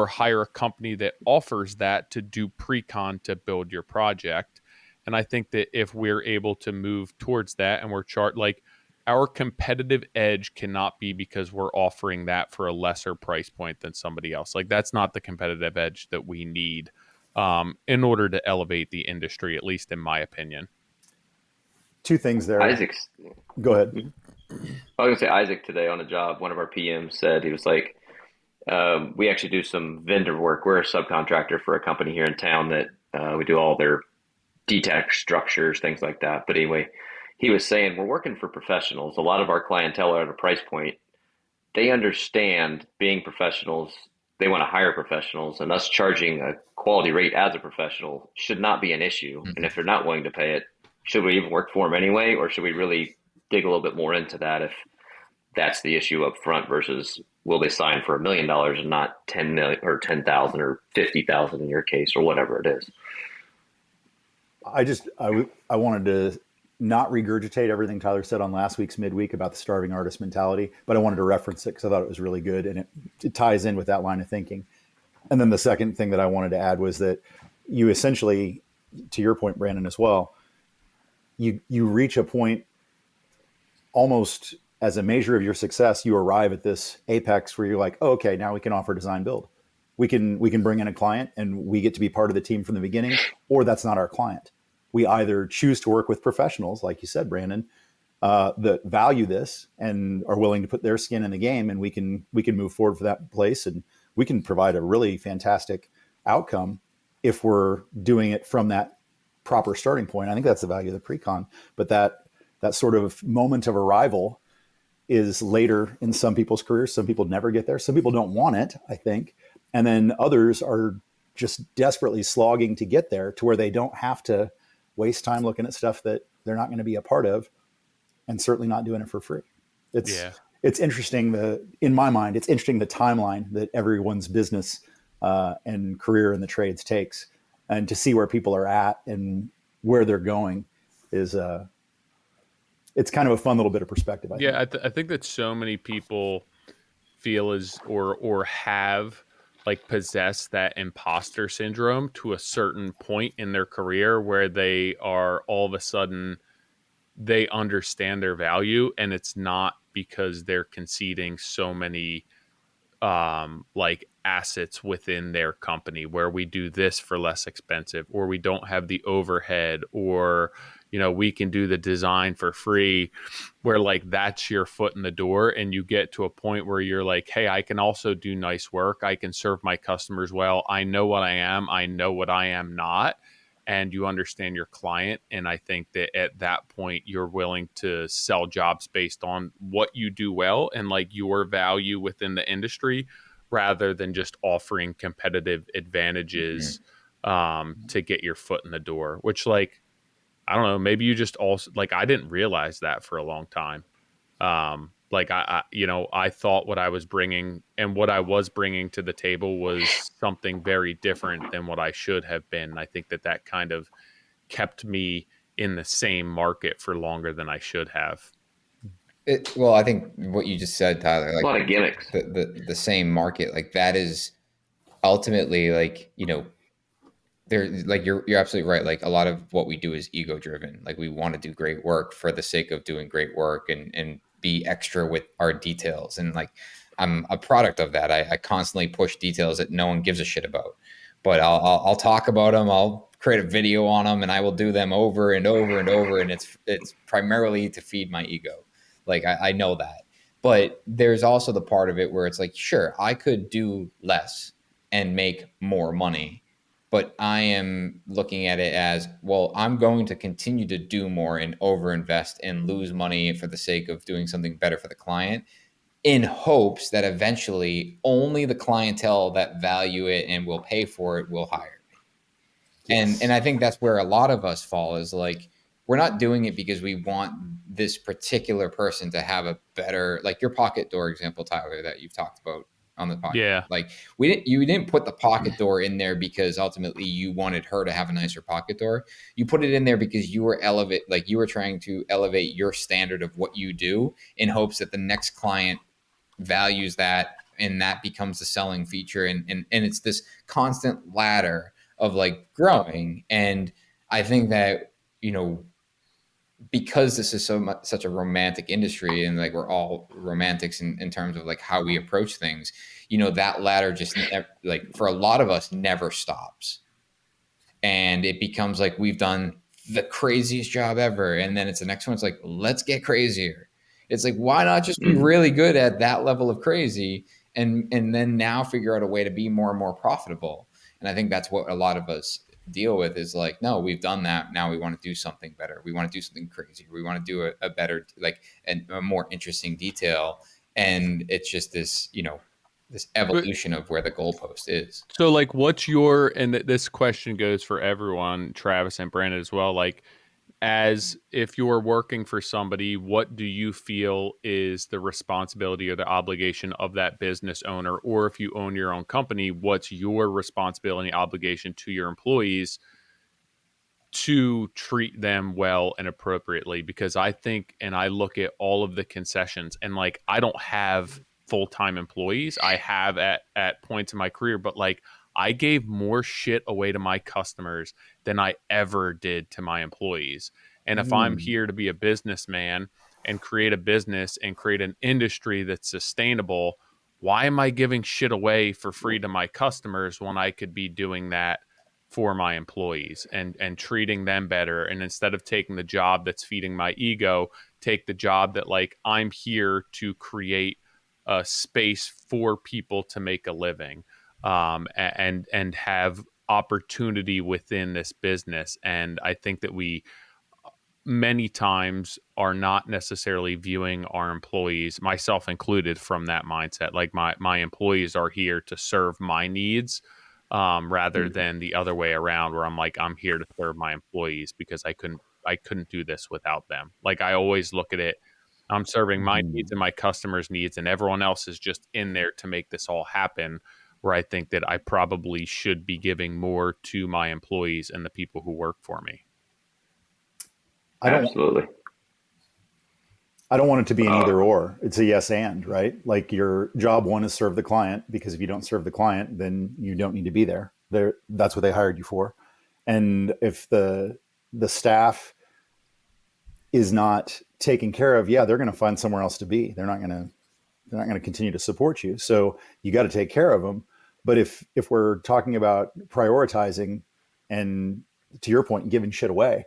hire a company that offers that to do pre-con to build your project. And I think that if we're able to move towards that, and we're like, our competitive edge cannot be because we're offering that for a lesser price point than somebody else. Like, that's not the competitive edge that we need in order to elevate the industry, at least in my opinion. 2 things there. Go ahead. I was going to say, Isaac today on a job, one of our PMs said, he was like, we actually do some vendor work. We're a subcontractor for a company here in town that we do all their detached structures, things like that. But anyway, he was saying, we're working for professionals. A lot of our clientele are at a price point. They understand being professionals. They want to hire professionals, and us charging a quality rate as a professional should not be an issue. And if they're not willing to pay it, should we even work for them anyway? Or should we really dig a little bit more into that if that's the issue up front, versus will they sign for $1 million and not 10 million or 10,000 or 50,000 in your case, or whatever it is? I wanted to not regurgitate everything Tyler said on last week's midweek about the starving artist mentality, but I wanted to reference it because I thought it was really good, and it ties in with that line of thinking. And then the second thing that I wanted to add was that you essentially, to your point, Brandon, as well, you reach a point almost as a measure of your success. You arrive at this apex where you're like, oh, okay, now we can offer design build. We can bring in a client and we get to be part of the team from the beginning, or that's not our client. We either choose to work with professionals, like you said, Brandon, that value this and are willing to put their skin in the game, and we can move forward for that place, and we can provide a really fantastic outcome if we're doing it from that proper starting point. I think that's the value of the pre-con. But that sort of moment of arrival is later in some people's careers. Some people never get there. Some people don't want it, I think. And then others are just desperately slogging to get there to where they don't have to waste time looking at stuff that they're not going to be a part of, and certainly not doing it for free. It's interesting. In my mind, it's interesting the timeline that everyone's business and career in the trades takes, and to see where people are at and where they're going is it's kind of a fun little bit of perspective. I think that so many people feel or have like possess that imposter syndrome to a certain point in their career where they are all of a sudden they understand their value, and it's not because they're conceding so many like assets within their company where we do this for less expensive, or we don't have the overhead, or we can do the design for free, where like that's your foot in the door, and you get to a point where you're like, hey, I can also do nice work, I can serve my customers well, I know what I am, I know what I am not, and you understand your client. And I think that at that point you're willing to sell jobs based on what you do well and like your value within the industry, rather than just offering competitive advantages to get your foot in the door. Which, like, I don't know, maybe you just also, like, I didn't realize that for a long time. Like I thought what I was bringing and what I was bringing to the table was something very different than what I should have been. I think that kind of kept me in the same market for longer than I should have. Well, I think what you just said, Tyler, like a lot of gimmicks, the same market, like that is ultimately like, there, like you're absolutely right. Like a lot of what we do is ego driven. Like we want to do great work for the sake of doing great work and be extra with our details. And like I'm a product of that. I constantly push details that no one gives a shit about, but I'll talk about them. I'll create a video on them, and I will do them over and over and over. And it's primarily to feed my ego. Like I know that, but there's also the part of it where it's like, sure, I could do less and make more money, but I am looking at it as, well, I'm going to continue to do more and overinvest and lose money for the sake of doing something better for the client, in hopes that eventually only the clientele that value it and will pay for it will hire me. Yes. And I think that's where a lot of us fall, is like, we're not doing it because we want this particular person to have a better, like your pocket door example, Tyler, that you've talked about on the podcast. Yeah. Like you didn't put the pocket door in there because ultimately you wanted her to have a nicer pocket door. You put it in there because you were trying to elevate your standard of what you do in hopes that the next client values that, and that becomes the selling feature. And it's this constant ladder of like growing. And I think that, because this is such a romantic industry, and like we're all romantics in terms of like how we approach things, that ladder just like for a lot of us never stops, and it becomes like we've done the craziest job ever, and then it's the next one, it's like, let's get crazier. It's like, why not just be really good at that level of crazy, and then now figure out a way to be more and more profitable. And I think that's what a lot of us deal with, is like, no, we've done that, now we want to do something better, we want to do something crazy, we want to do a better, like a more interesting detail. And it's just this this evolution of where the goalpost is. So like, what's your, and this question goes for everyone, Travis and Brandon as well, like, as if you're working for somebody, what do you feel is the responsibility or the obligation of that business owner? Or if you own your own company, what's your responsibility and obligation to your employees to treat them well and appropriately? Because I think, and I look at all of the concessions, and like, I don't have full-time employees. I have at points in my career, but like, I gave more shit away to my customers than I ever did to my employees. And if I'm here to be a businessman and create a business and create an industry that's sustainable, why am I giving shit away for free to my customers when I could be doing that for my employees and treating them better? And instead of taking the job that's feeding my ego, take the job that, like, I'm here to create a space for people to make a living, and have opportunity within this business. And I think that we many times are not necessarily viewing our employees, myself included, from that mindset. Like my employees are here to serve my needs, rather than the other way around, where I'm like, I'm here to serve my employees because I couldn't do this without them. Like, I always look at it, I'm serving my needs and my customers' needs, and everyone else is just in there to make this all happen. Where I think that I probably should be giving more to my employees and the people who work for me. Absolutely. I don't want it to be an either or. It's a yes and, right? Like, your job one is serve the client, because if you don't serve the client, then you don't need to be there. That's what they hired you for. And if the staff is not taken care of, they're going to find somewhere else to be. They're not going to continue to support you. So you got to take care of them. But if we're talking about prioritizing and, to your point, giving shit away,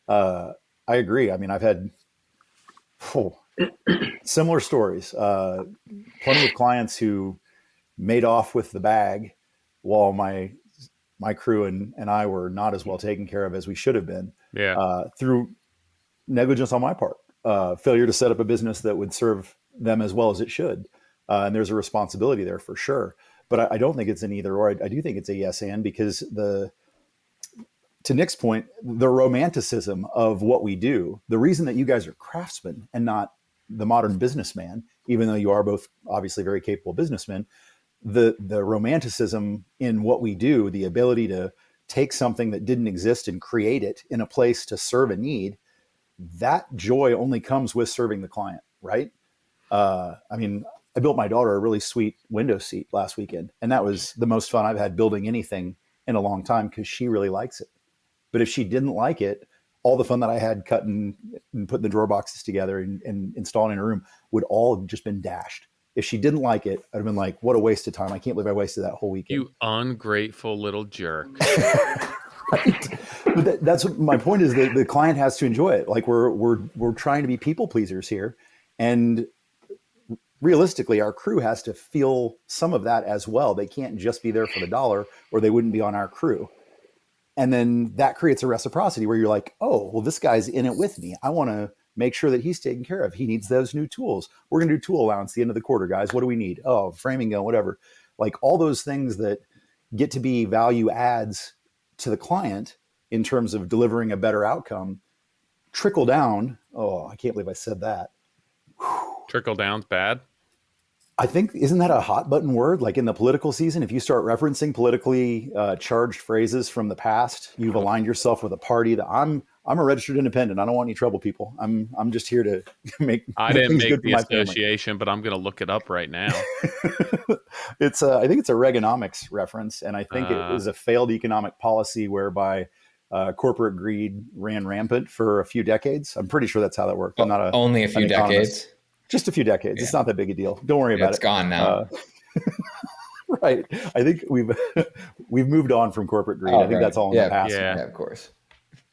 I agree. I mean, I've had similar stories. Plenty of clients who made off with the bag while my crew and I were not as well taken care of as we should have been. Through negligence on my part, failure to set up a business that would serve them as well as it should. And there's a responsibility there for sure. But I don't think it's an either or. I do think it's a yes and, because to Nick's point, the romanticism of what we do, the reason that you guys are craftsmen and not the modern businessman, even though you are both obviously very capable businessmen, the romanticism in what we do, the ability to take something that didn't exist and create it in a place to serve a need, that joy only comes with serving the client, right? I mean, I built my daughter a really sweet window seat last weekend, and that was the most fun I've had building anything in a long time, because she really likes it. But if she didn't like it, all the fun that I had cutting and putting the drawer boxes together and installing in her room would all have just been dashed. If she didn't like it, I'd have been like, what a waste of time. I can't believe I wasted that whole weekend. You ungrateful little jerk. Right? But that's what my point is, that the client has to enjoy it. Like, we're trying to be people pleasers here. And realistically, our crew has to feel some of that as well. They can't just be there for the dollar, or they wouldn't be on our crew. And then that creates a reciprocity where you're like, oh, well, this guy's in it with me. I want to make sure that he's taken care of. He needs those new tools. We're going to do tool allowance at the end of the quarter, guys. What do we need? Oh, framing gun, whatever. Like, all those things that get to be value adds to the client in terms of delivering a better outcome trickle down. Oh, I can't believe I said that. Trickle down's bad. I think, isn't that a hot button word? Like, in the political season, if you start referencing politically charged phrases from the past, you've aligned yourself with a party that I'm a registered independent. I don't want any trouble, people. I'm just here to make. I didn't make the association, but I'm going to look it up right now. It's I think it's a Reaganomics reference, and I think it was a failed economic policy whereby corporate greed ran rampant for a few decades. I'm pretty sure that's how that worked. I'm not only a few decades. Just a few decades. Yeah. It's not that big a deal. Don't worry about it. It's gone now. Right. I think we've moved on from corporate greed. I think that's all in the past. Yeah, of course.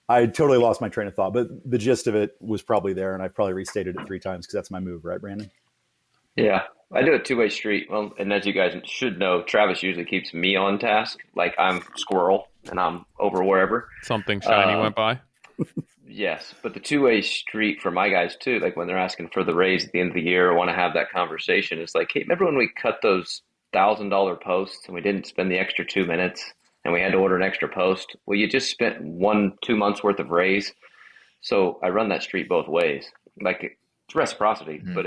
I totally lost my train of thought, but the gist of it was probably there, and I've probably restated it 3 times because that's my move, right, Brandon? Yeah, I do a two-way street. Well, and as you guys should know, Travis usually keeps me on task. Like, I'm squirrel and I'm over wherever. Something shiny went by. Yes, but the two-way street for my guys too, like when they're asking for the raise at the end of the year or want to have that conversation, it's like, hey, remember when we cut those $1,000 posts and we didn't spend the extra 2 minutes and we had to order an extra post? Well, you just spent 1-2 months worth of raise. So I run that street both ways. Like, it's reciprocity, but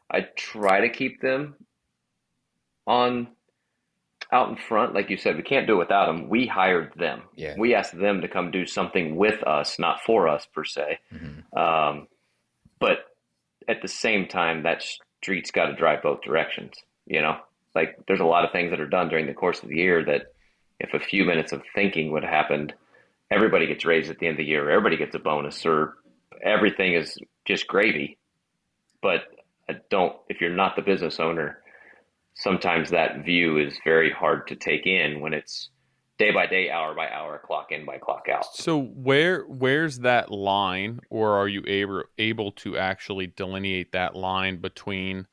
I try to keep them out in front. Like you said, we can't do it without them. We hired them. Yeah. We asked them to come do something with us, not for us per se. But at the same time, that street's got to drive both directions. You know, like, there's a lot of things that are done during the course of the year that if a few minutes of thinking would have happened, everybody gets raised at the end of the year. Everybody gets a bonus, or everything is just gravy. But if you're not the business owner, sometimes that view is very hard to take in when it's day by day, hour by hour, clock in by clock out. So where's that line, or are you able to actually delineate that line between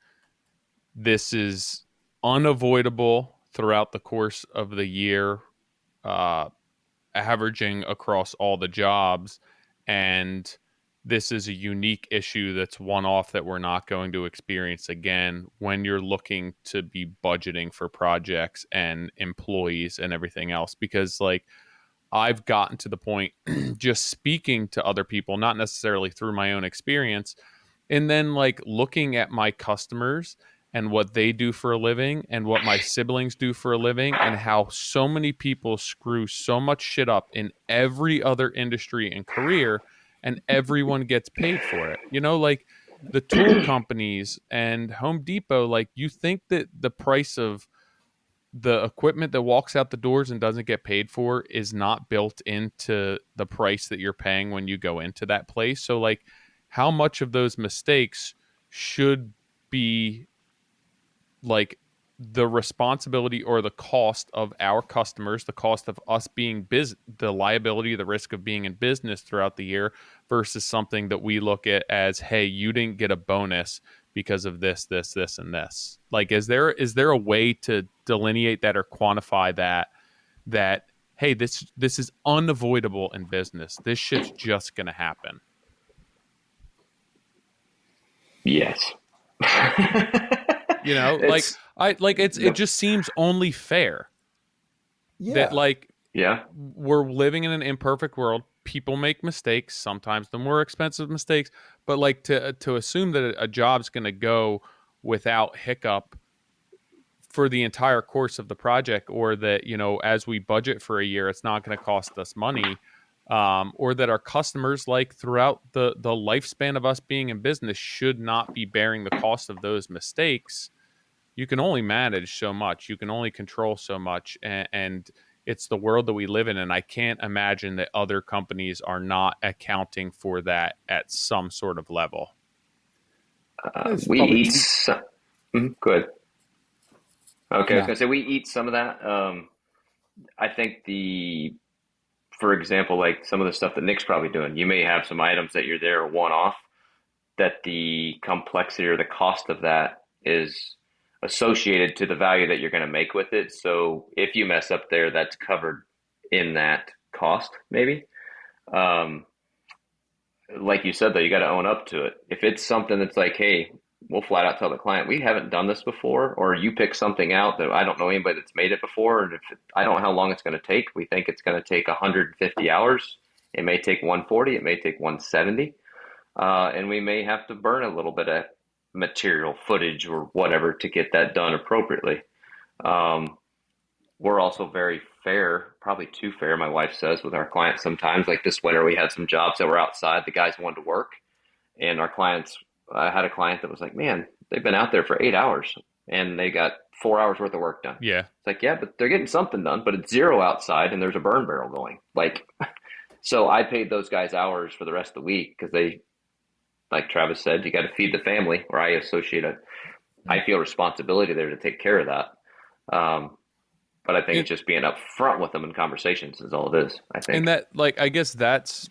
this is unavoidable throughout the course of the year, averaging across all the jobs. And this is a unique issue that's one-off that we're not going to experience again when you're looking to be budgeting for projects and employees and everything else. Because like I've gotten to the point just speaking to other people, not necessarily through my own experience, and then like looking at my customers and what they do for a living and what my siblings do for a living and how so many people screw so much shit up in every other industry and career, and everyone gets paid for it. You know, like the tool companies and Home Depot, like you think that the price of the equipment that walks out the doors and doesn't get paid for is not built into the price that you're paying when you go into that place. So like how much of those mistakes should be like the responsibility or the cost of our customers, the cost of us being the liability, the risk of being in business throughout the year versus something that we look at as, hey, you didn't get a bonus because of this, and this. Like, is there a way to delineate that or quantify that, hey, this is unavoidable in business. This shit's just going to happen. Yes. You know, it just seems only fair. That like, we're living in an imperfect world. People make mistakes, sometimes the more expensive mistakes, but like to assume that a job's going to go without hiccup for the entire course of the project, or that, you know, as we budget for a year, it's not going to cost us money, or that our customers, like throughout the lifespan of us being in business, should not be bearing the cost of those mistakes. You can only manage so much. You can only control so much. And it's the world that we live in. And I can't imagine that other companies are not accounting for that at some sort of level. We eat some. Good. Okay, I was gonna say we eat some of that. I think for example, like some of the stuff that Nick's probably doing, you may have some items that you're there one-off, that the complexity or the cost of that is associated to the value that you're going to make with it. So if you mess up there, that's covered in that cost, maybe. Like you said, though, you got to own up to it. If it's something that's like, hey, we'll flat out tell the client, we haven't done this before, or you pick something out that I don't know anybody that's made it before, and I don't know how long it's going to take. We think it's going to take 150 hours. It may take 140. It may take 170. And we may have to burn a little bit of material footage or whatever to get that done appropriately. We're also very fair, probably too fair, my wife says, with our clients sometimes. Like this winter, we had some jobs that were outside. The guys wanted to work, and our clients, I had a client that was like, man, they've been out there for 8 hours and they got 4 hours worth of work done. Yeah. It's like, yeah, but they're getting something done, but it's 0 outside and there's a burn barrel going. Like, so I paid those guys hours for the rest of the week because they, like Travis said, you got to feed the family, or I feel responsibility there to take care of that. But I think it's just being upfront with them in conversations is all it is, I think. And that, like, I guess that's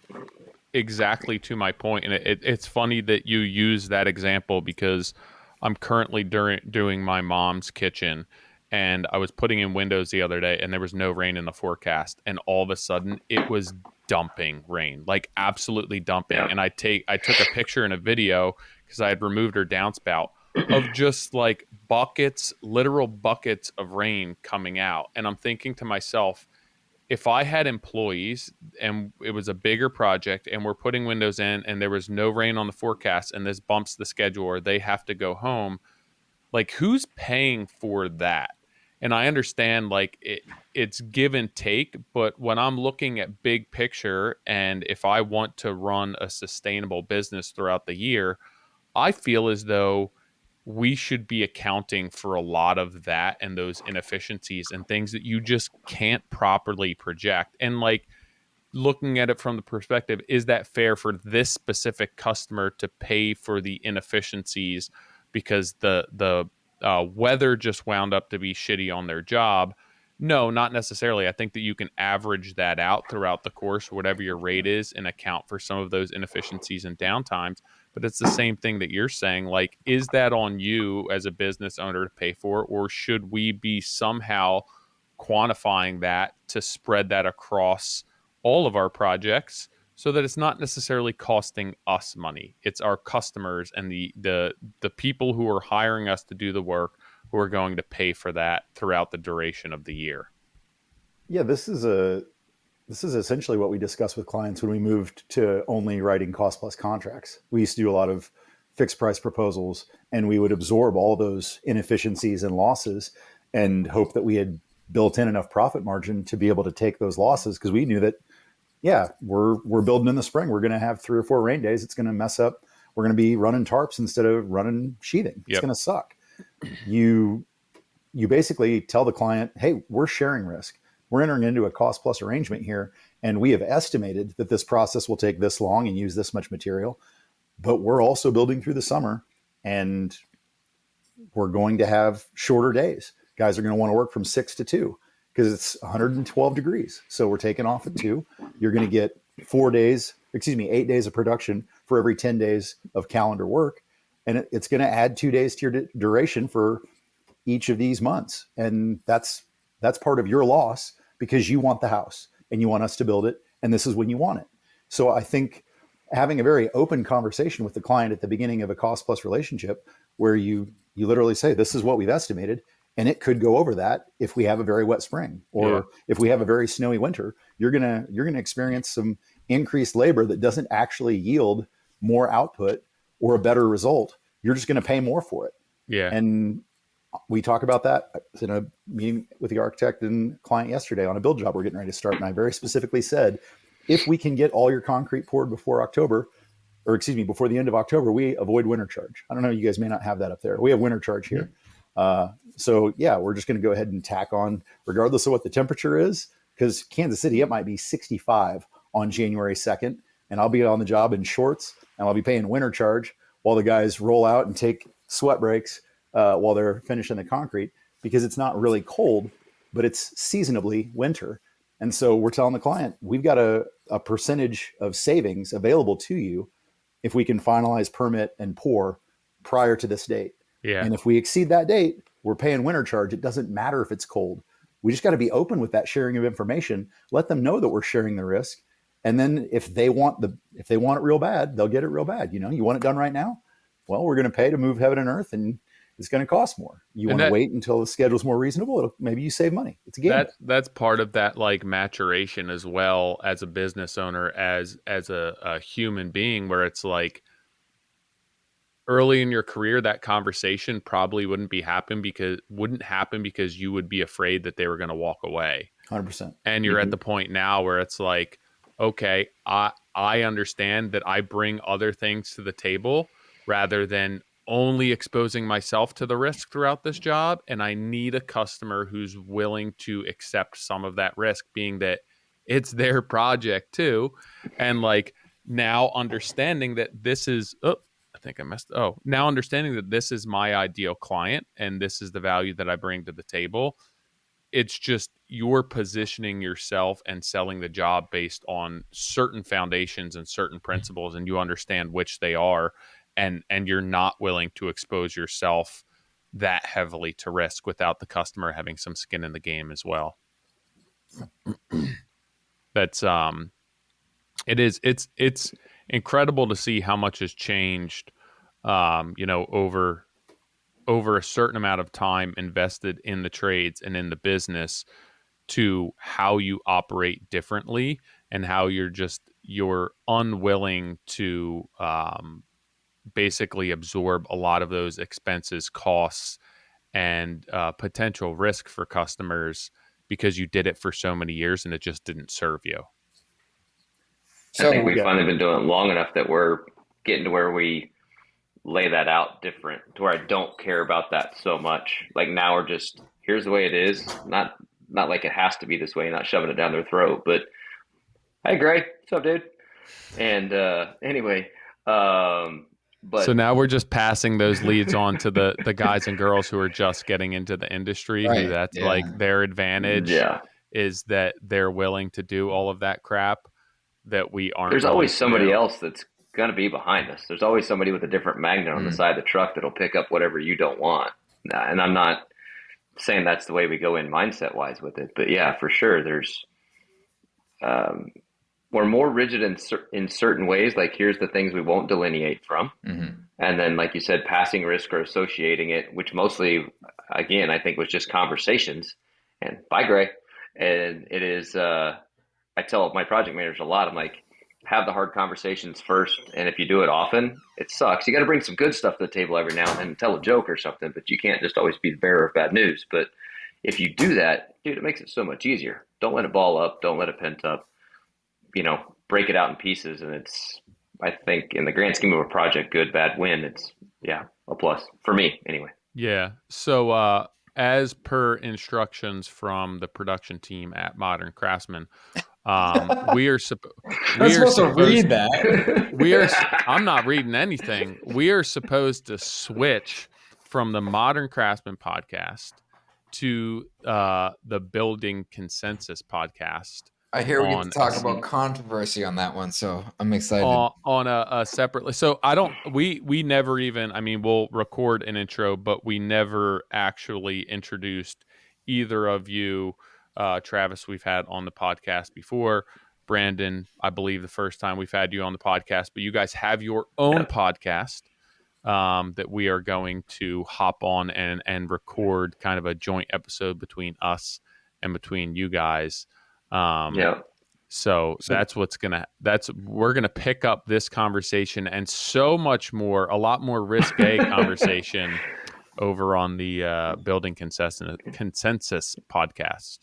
exactly to my point. And it's funny that you use that example because I'm currently doing my mom's kitchen, and I was putting in windows the other day and there was no rain in the forecast. And all of a sudden it was dumping rain, like absolutely dumping. Yeah. And I took a picture and a video because I had removed her downspout of just like literal buckets of rain coming out. And I'm thinking to myself, if I had employees and it was a bigger project and we're putting windows in and there was no rain on the forecast and this bumps the schedule or they have to go home, like who's paying for that? And I understand like it's give and take, but when I'm looking at big picture and if I want to run a sustainable business throughout the year, I feel as though we should be accounting for a lot of that and those inefficiencies and things that you just can't properly project. And like looking at it from the perspective, is that fair for this specific customer to pay for the inefficiencies because the weather just wound up to be shitty on their job? No, not necessarily. I think that you can average that out throughout the course, whatever your rate is, and account for some of those inefficiencies and downtimes. But it's the same thing that you're saying. Like, is that on you as a business owner to pay for, or should we be somehow quantifying that to spread that across all of our projects so that it's not necessarily costing us money? It's our customers and the people who are hiring us to do the work who are going to pay for that throughout the duration of the year. Yeah, this is essentially what we discussed with clients when we moved to only writing cost plus contracts. We used to do a lot of fixed price proposals, and we would absorb all those inefficiencies and losses and hope that we had built in enough profit margin to be able to take those losses, because we knew that, yeah, we're building in the spring. We're going to have 3 or 4 rain days. It's going to mess up. We're going to be running tarps instead of running sheathing. It's going to suck. You basically tell the client, hey, we're sharing risk. We're entering into a cost plus arrangement here, and we have estimated that this process will take this long and use this much material, but we're also building through the summer, and we're going to have shorter days. Guys are going to want to work from 6 to 2 because it's 112 degrees. So we're taking off at 2. You're going to get 8 days of production for every 10 days of calendar work. And it's going to add 2 days to your duration for each of these months. And that's part of your loss because you want the house and you want us to build it. And this is when you want it. So I think having a very open conversation with the client at the beginning of a cost plus relationship, where you literally say, this is what we've estimated, and it could go over that if we have a very wet spring, or if we have a very snowy winter. You're gonna experience some increased labor that doesn't actually yield more output or a better result. You're just going to pay more for it. Yeah. And we talk about that in a meeting with the architect and client yesterday on a build job we're getting ready to start. And I very specifically said, if we can get all your concrete poured before before the end of October, we avoid winter charge. I don't know, you guys may not have that up there. We have winter charge here. So yeah, we're just going to go ahead and tack on regardless of what the temperature is, because Kansas City, it might be 65 on January 2nd, and I'll be on the job in shorts, and I'll be paying winter charge while the guys roll out and take sweat breaks while they're finishing the concrete, because it's not really cold, but it's seasonably winter. And so we're telling the client, we've got a percentage of savings available to you if we can finalize permit and pour prior to this date. Yeah. And if we exceed that date, we're paying winter charge. It doesn't matter if it's cold. We just got to be open with that sharing of information. Let them know that we're sharing the risk. And then if they want it real bad, they'll get it real bad. You want it done right now? Well, we're going to pay to move heaven and earth, and it's going to cost more. You want to wait until the schedule's more reasonable? Maybe you save money. It's a game. That's part of that, like, maturation as well as a business owner, as a human being, where it's like, early in your career, that conversation probably wouldn't happen because you would be afraid that they were going to walk away. 100%. And you're at the point now where it's like, okay, I understand that I bring other things to the table rather than only exposing myself to the risk throughout this job. And I need a customer who's willing to accept some of that risk, being that it's their project too. And like, now understanding that this is, now understanding that this is my ideal client and this is the value that I bring to the table. It's just, you're positioning yourself and selling the job based on certain foundations and certain principles, and you understand which they are, and you're not willing to expose yourself that heavily to risk without the customer having some skin in the game as well. That's it's incredible to see how much has changed over a certain amount of time invested in the trades and in the business, to how you operate differently and how you're unwilling to basically absorb a lot of those expenses, costs, and potential risk for customers because you did it for so many years and it just didn't serve you. So, I think we've finally been doing it long enough that we're getting to where we lay that out different, to where I don't care about that so much. Like, now we're just, here's the way it is. Not like it has to be this way, not shoving it down their throat, but hey, Gray, what's up, dude? And anyway, But so now we're just passing those leads on to the guys and girls who are just getting into the industry, who that's like their advantage is that they're willing to do all of that crap that we aren't. There's always somebody else that's going to be behind us. There's always somebody with a different magnet on the side of the truck that'll pick up whatever you don't want. And I'm not saying that's the way we go in mindset wise with it, but yeah, for sure. There's, we're more rigid in certain ways. Like, here's the things we won't delineate from. And then, like you said, passing risk or associating it, which mostly, again, I think was just conversations. And bye, Gray. And it is, I tell my project managers a lot, I'm like, have the hard conversations first. And if you do it often, it sucks. You got to bring some good stuff to the table every now and then and tell a joke or something, but you can't just always be the bearer of bad news. But if you do that, dude, it makes it so much easier. Don't let it ball up. Don't let it pent up. Break it out in pieces. And it's, I think, in the grand scheme of a project, good, bad, win, it's, a plus for me anyway. Yeah. So, as per instructions from the production team at Modern Craftsman, we are supposed to read that. I'm not reading anything. We are supposed to switch from the Modern Craftsman podcast to the Building Consensus podcast. I hear we get to talk about controversy on that one, so I'm excited. On a separately. So we never even, we'll record an intro, but we never actually introduced either of you. Travis, we've had on the podcast before. Brandon, I believe the first time we've had you on the podcast, but you guys have your own podcast that we are going to hop on and record kind of a joint episode between us and between you guys. So we're gonna pick up this conversation and so much more, a lot more risque conversation over on the Building Consensus podcast.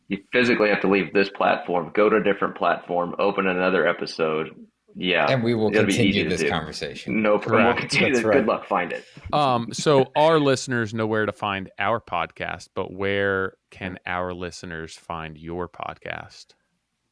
You physically have to leave this platform, go to a different platform, open another episode. Yeah. And we will continue this conversation. No problem. We'll continue this. Right. Good luck. Find it. So our listeners know where to find our podcast, but where can our listeners find your podcast?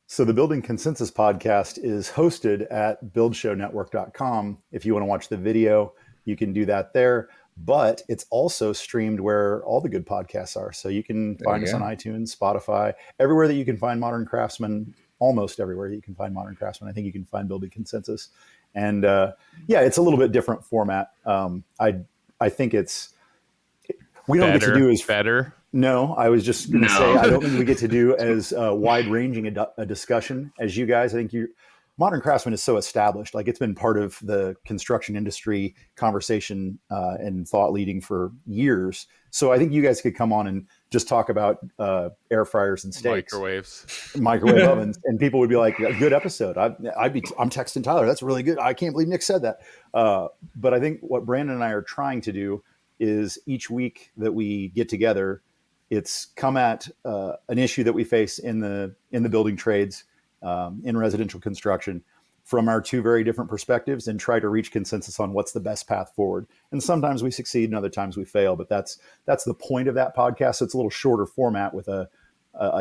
So the Building Consensus podcast is hosted at buildshownetwork.com. If you want to watch the video, you can do that there. But it's also streamed where all the good podcasts are. So you can find us on iTunes, Spotify, everywhere that you can find Modern Craftsman, almost everywhere you can find Modern Craftsman. I think you can find Building Consensus. And it's a little bit different format. I think we don't get to do as better. No, I was just going to say, I don't think we get to do as wide-ranging a discussion as you guys. I think Modern Craftsman is so established. Like, it's been part of the construction industry conversation and thought leading for years. So I think you guys could come on and just talk about air fryers and steaks. Microwave ovens. And people would be like, a good episode. I'm texting Tyler. That's really good. I can't believe Nick said that. But I think what Brandon and I are trying to do is each week that we get together, it's come at an issue that we face in the building trades, in residential construction, from our two very different perspectives, and try to reach consensus on what's the best path forward. And sometimes we succeed and other times we fail, but that's the point of that podcast. So it's a little shorter format with a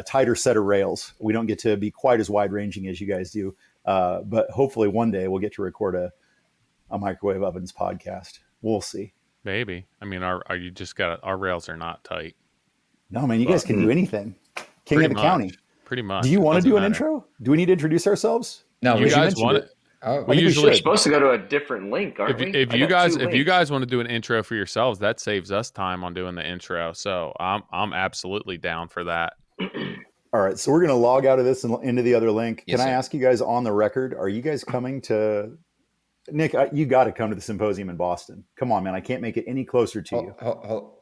tighter set of rails. We don't get to be quite as wide ranging as you guys do, but hopefully one day we'll get to record a microwave ovens podcast. We'll see. Maybe. Our rails are not tight. No, man, you guys can do anything. King of the county. Pretty much. Do you want to do an intro? Do we need to introduce ourselves? No, you guys want it. We're supposed to go to a different link, aren't we? If you guys want to do an intro for yourselves, that saves us time on doing the intro. So I'm absolutely down for that. All right, so we're going to log out of this and into the other link. Can I ask you guys on the record? Are you guys coming to? Nick, you got to come to the symposium in Boston. Come on, man! I can't make it any closer to you. Hold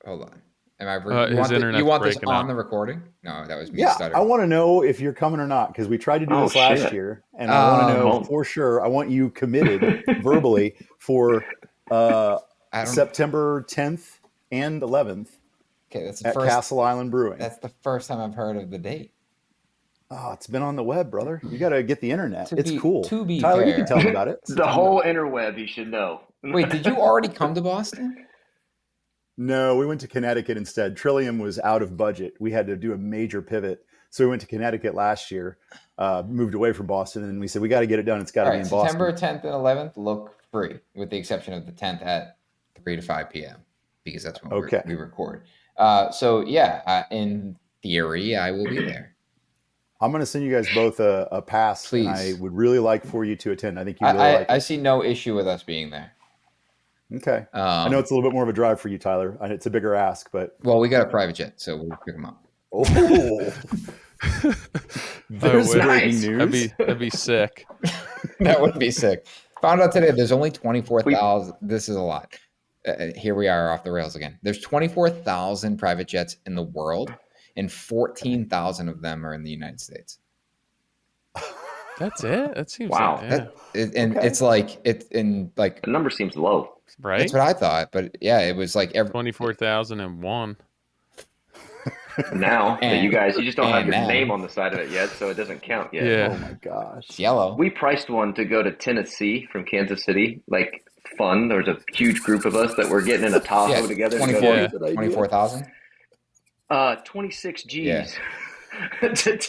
on. You want this on the recording? No, that was me stuttering. I want to know if you're coming or not, because we tried to do this last year, and I want to know for sure. I want you committed verbally for September 10th and 11th. Okay, that's at Castle Island Brewing. That's the first time I've heard of the date. Oh, it's been on the web, brother. You got to get the internet. Cool. To be Tyler, fair, you can tell me about it. The whole interweb, you should know. Wait, did you already come to Boston? No, we went to Connecticut instead. Trillium was out of budget. We had to do a major pivot. So we went to Connecticut last year, moved away from Boston, and we said, we got to get it done. It's got to be in Boston. September 10th and 11th, look free, with the exception of the 10th at 3 to 5 p.m. because that's when we record. So yeah, in theory, I will be there. I'm going to send you guys both a pass. Please. And I would really like for you to attend. I think you really like it. I see no issue with us being there. Okay. I know it's a little bit more of a drive for you, Tyler. It's a bigger ask, but... Well, we got a private jet, so we'll pick them up. Oh. There's breaking news. That'd be sick. That would be sick. Found out today there's only 24,000. This is a lot. Here we are off the rails again. There's 24,000 private jets in the world, and 14,000 of them are in the United States. That's it? That seems wow. It's like the number seems low. Right? That's what I thought, but yeah, it was like 24,001. Now that you just don't have your name on the side of it yet, so it doesn't count yet. Yeah. Oh my gosh. It's yellow. We priced one to go to Tennessee from Kansas City, like fun. There was a huge group of us that were getting in a Tahoe together. 24,000? 26 G's.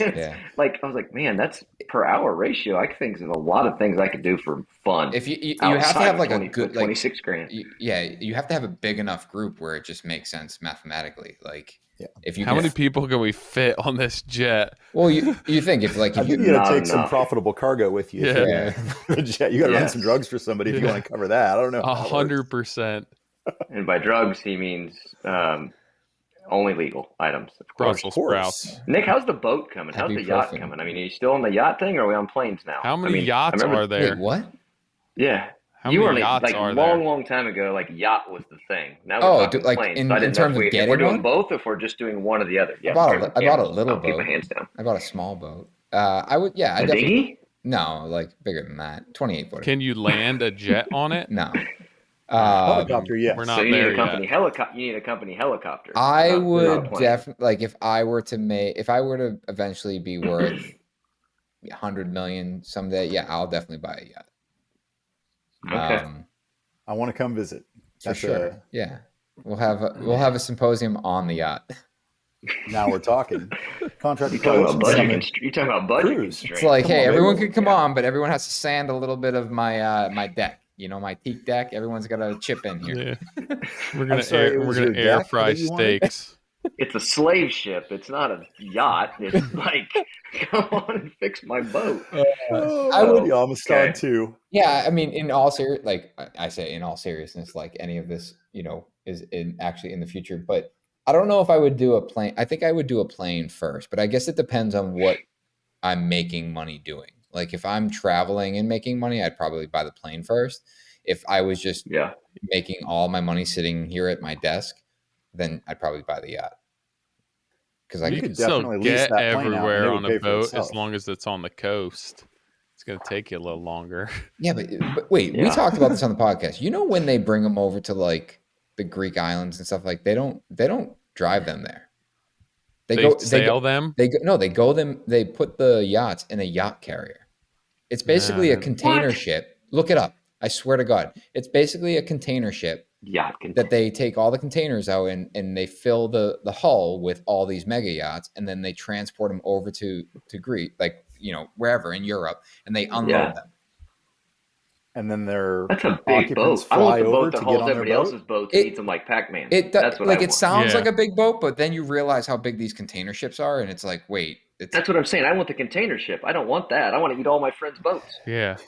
Yeah. Like I was like, man, that's per hour ratio. I think there's a lot of things I could do for fun. If you have to have like a good 26 grand. You have to have a big enough group where it just makes sense mathematically. Like if you how many people can we fit on this jet? Well, you think if like if you got to take some profitable cargo with you. Yeah. You got to run some drugs for somebody if you want to cover that. I don't know. 100%. And by drugs, he means only legal items, of course. Brussels sprouts. Nick, how's the boat coming? How's the yacht coming? I mean, are you still on the yacht thing, or are we on planes now? How many yachts are there? Wait, what? Yeah. How many yachts are there? Long time ago, like yacht was the thing. Now we're talking planes. In so I didn't terms know of if we're doing one? both, or if we're just doing one or the other. Yeah, I bought a little boat. Keep my hands down. I bought a small boat. I would, yeah. A dinghy? No, like bigger than that. 28 footer. Can you land a jet on it? No. Helicopter, yes. We're not so you there need a company yet. helicopter. You need a company helicopter. I would definitely like if I were to eventually be worth 100 million someday. Yeah, I'll definitely buy a yacht. Okay. I want to come visit. For sure. Yeah, we'll have a symposium on the yacht. Now we're talking. Contract. You talking about budget constraints? It's like, hey, everyone can come on, but everyone has to sand a little bit of my deck. You know, my teak deck. Everyone's got to chip in here. Yeah. We're gonna air fry steaks. It's a slave ship. It's not a yacht. It's like, come on and fix my boat. I would be almost on too. Yeah, I mean, in all seriousness, like any of this, is actually in the future. But I don't know if I would do a plane. I think I would do a plane first, but I guess it depends on what I'm making money doing. Like if I'm traveling and making money, I'd probably buy the plane first. If I was just making all my money sitting here at my desk, then I'd probably buy the yacht. Because you can still get everywhere on a boat as long as it's on the coast. It's going to take you a little longer. Yeah, but wait, we talked about this on the podcast. You know, when they bring them over to like the Greek islands and stuff, like they don't drive them there. They put the yachts in a yacht carrier. It's basically a container ship. Look it up. I swear to God. It's basically a container ship that they take all the containers out and they fill the hull with all these mega yachts, and then they transport them over to Greece, like, wherever in Europe, and they unload them. And then that's a big boat. I want the boat that holds everybody else's boats and eats them like Pac-Man. That's what I want. It sounds like a big boat, but then you realize how big these container ships are, and it's like, wait. That's what I'm saying. I want the container ship. I don't want that. I want to eat all my friends' boats. Yeah.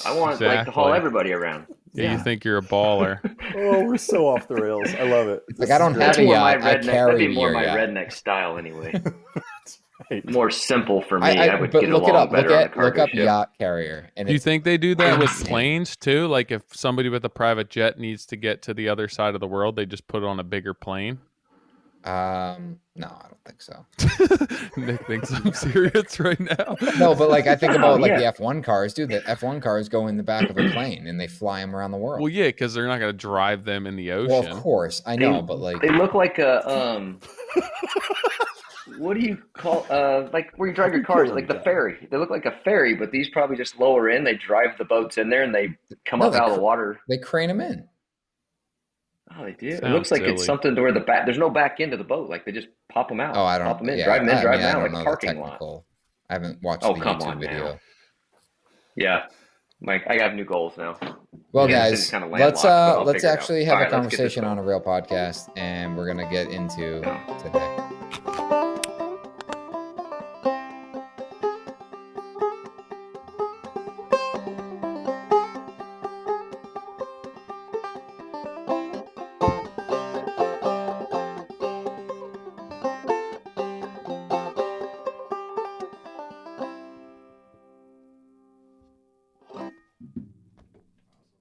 I want to haul everybody around. Yeah, you think you're a baller. Oh, we're so off the rails. I love it. Like I don't have a yacht. That'd be more my redneck style anyway. Right. More simple for me. I would get look along it up. better on a cargo look up ship. yacht carrier. And do you think they do that with planes too? Like if somebody with a private jet needs to get to the other side of the world, they just put it on a bigger plane? No, I don't think so. Nick thinks I'm serious right now. No, but like I think about the F1 cars, dude. The F1 cars go in the back of a plane and they fly them around the world. Well, yeah, because they're not going to drive them in the ocean. Well, of course, I know, but like they look like a what do you call like where you drive your cars, like the ferry. They look like a ferry, but these probably just lower in. They drive the boats in there and they come up out of the water. They crane them in. Oh, they do. It looks like it's something to where there's no back end of the boat. Like they just pop them out. Oh, I don't pop them in, drive them in, drive them out like a parking lot. I haven't watched the YouTube video. Yeah. I got new goals now. Well, guys, kind of let's actually have a conversation on a real podcast, and we're gonna get into today.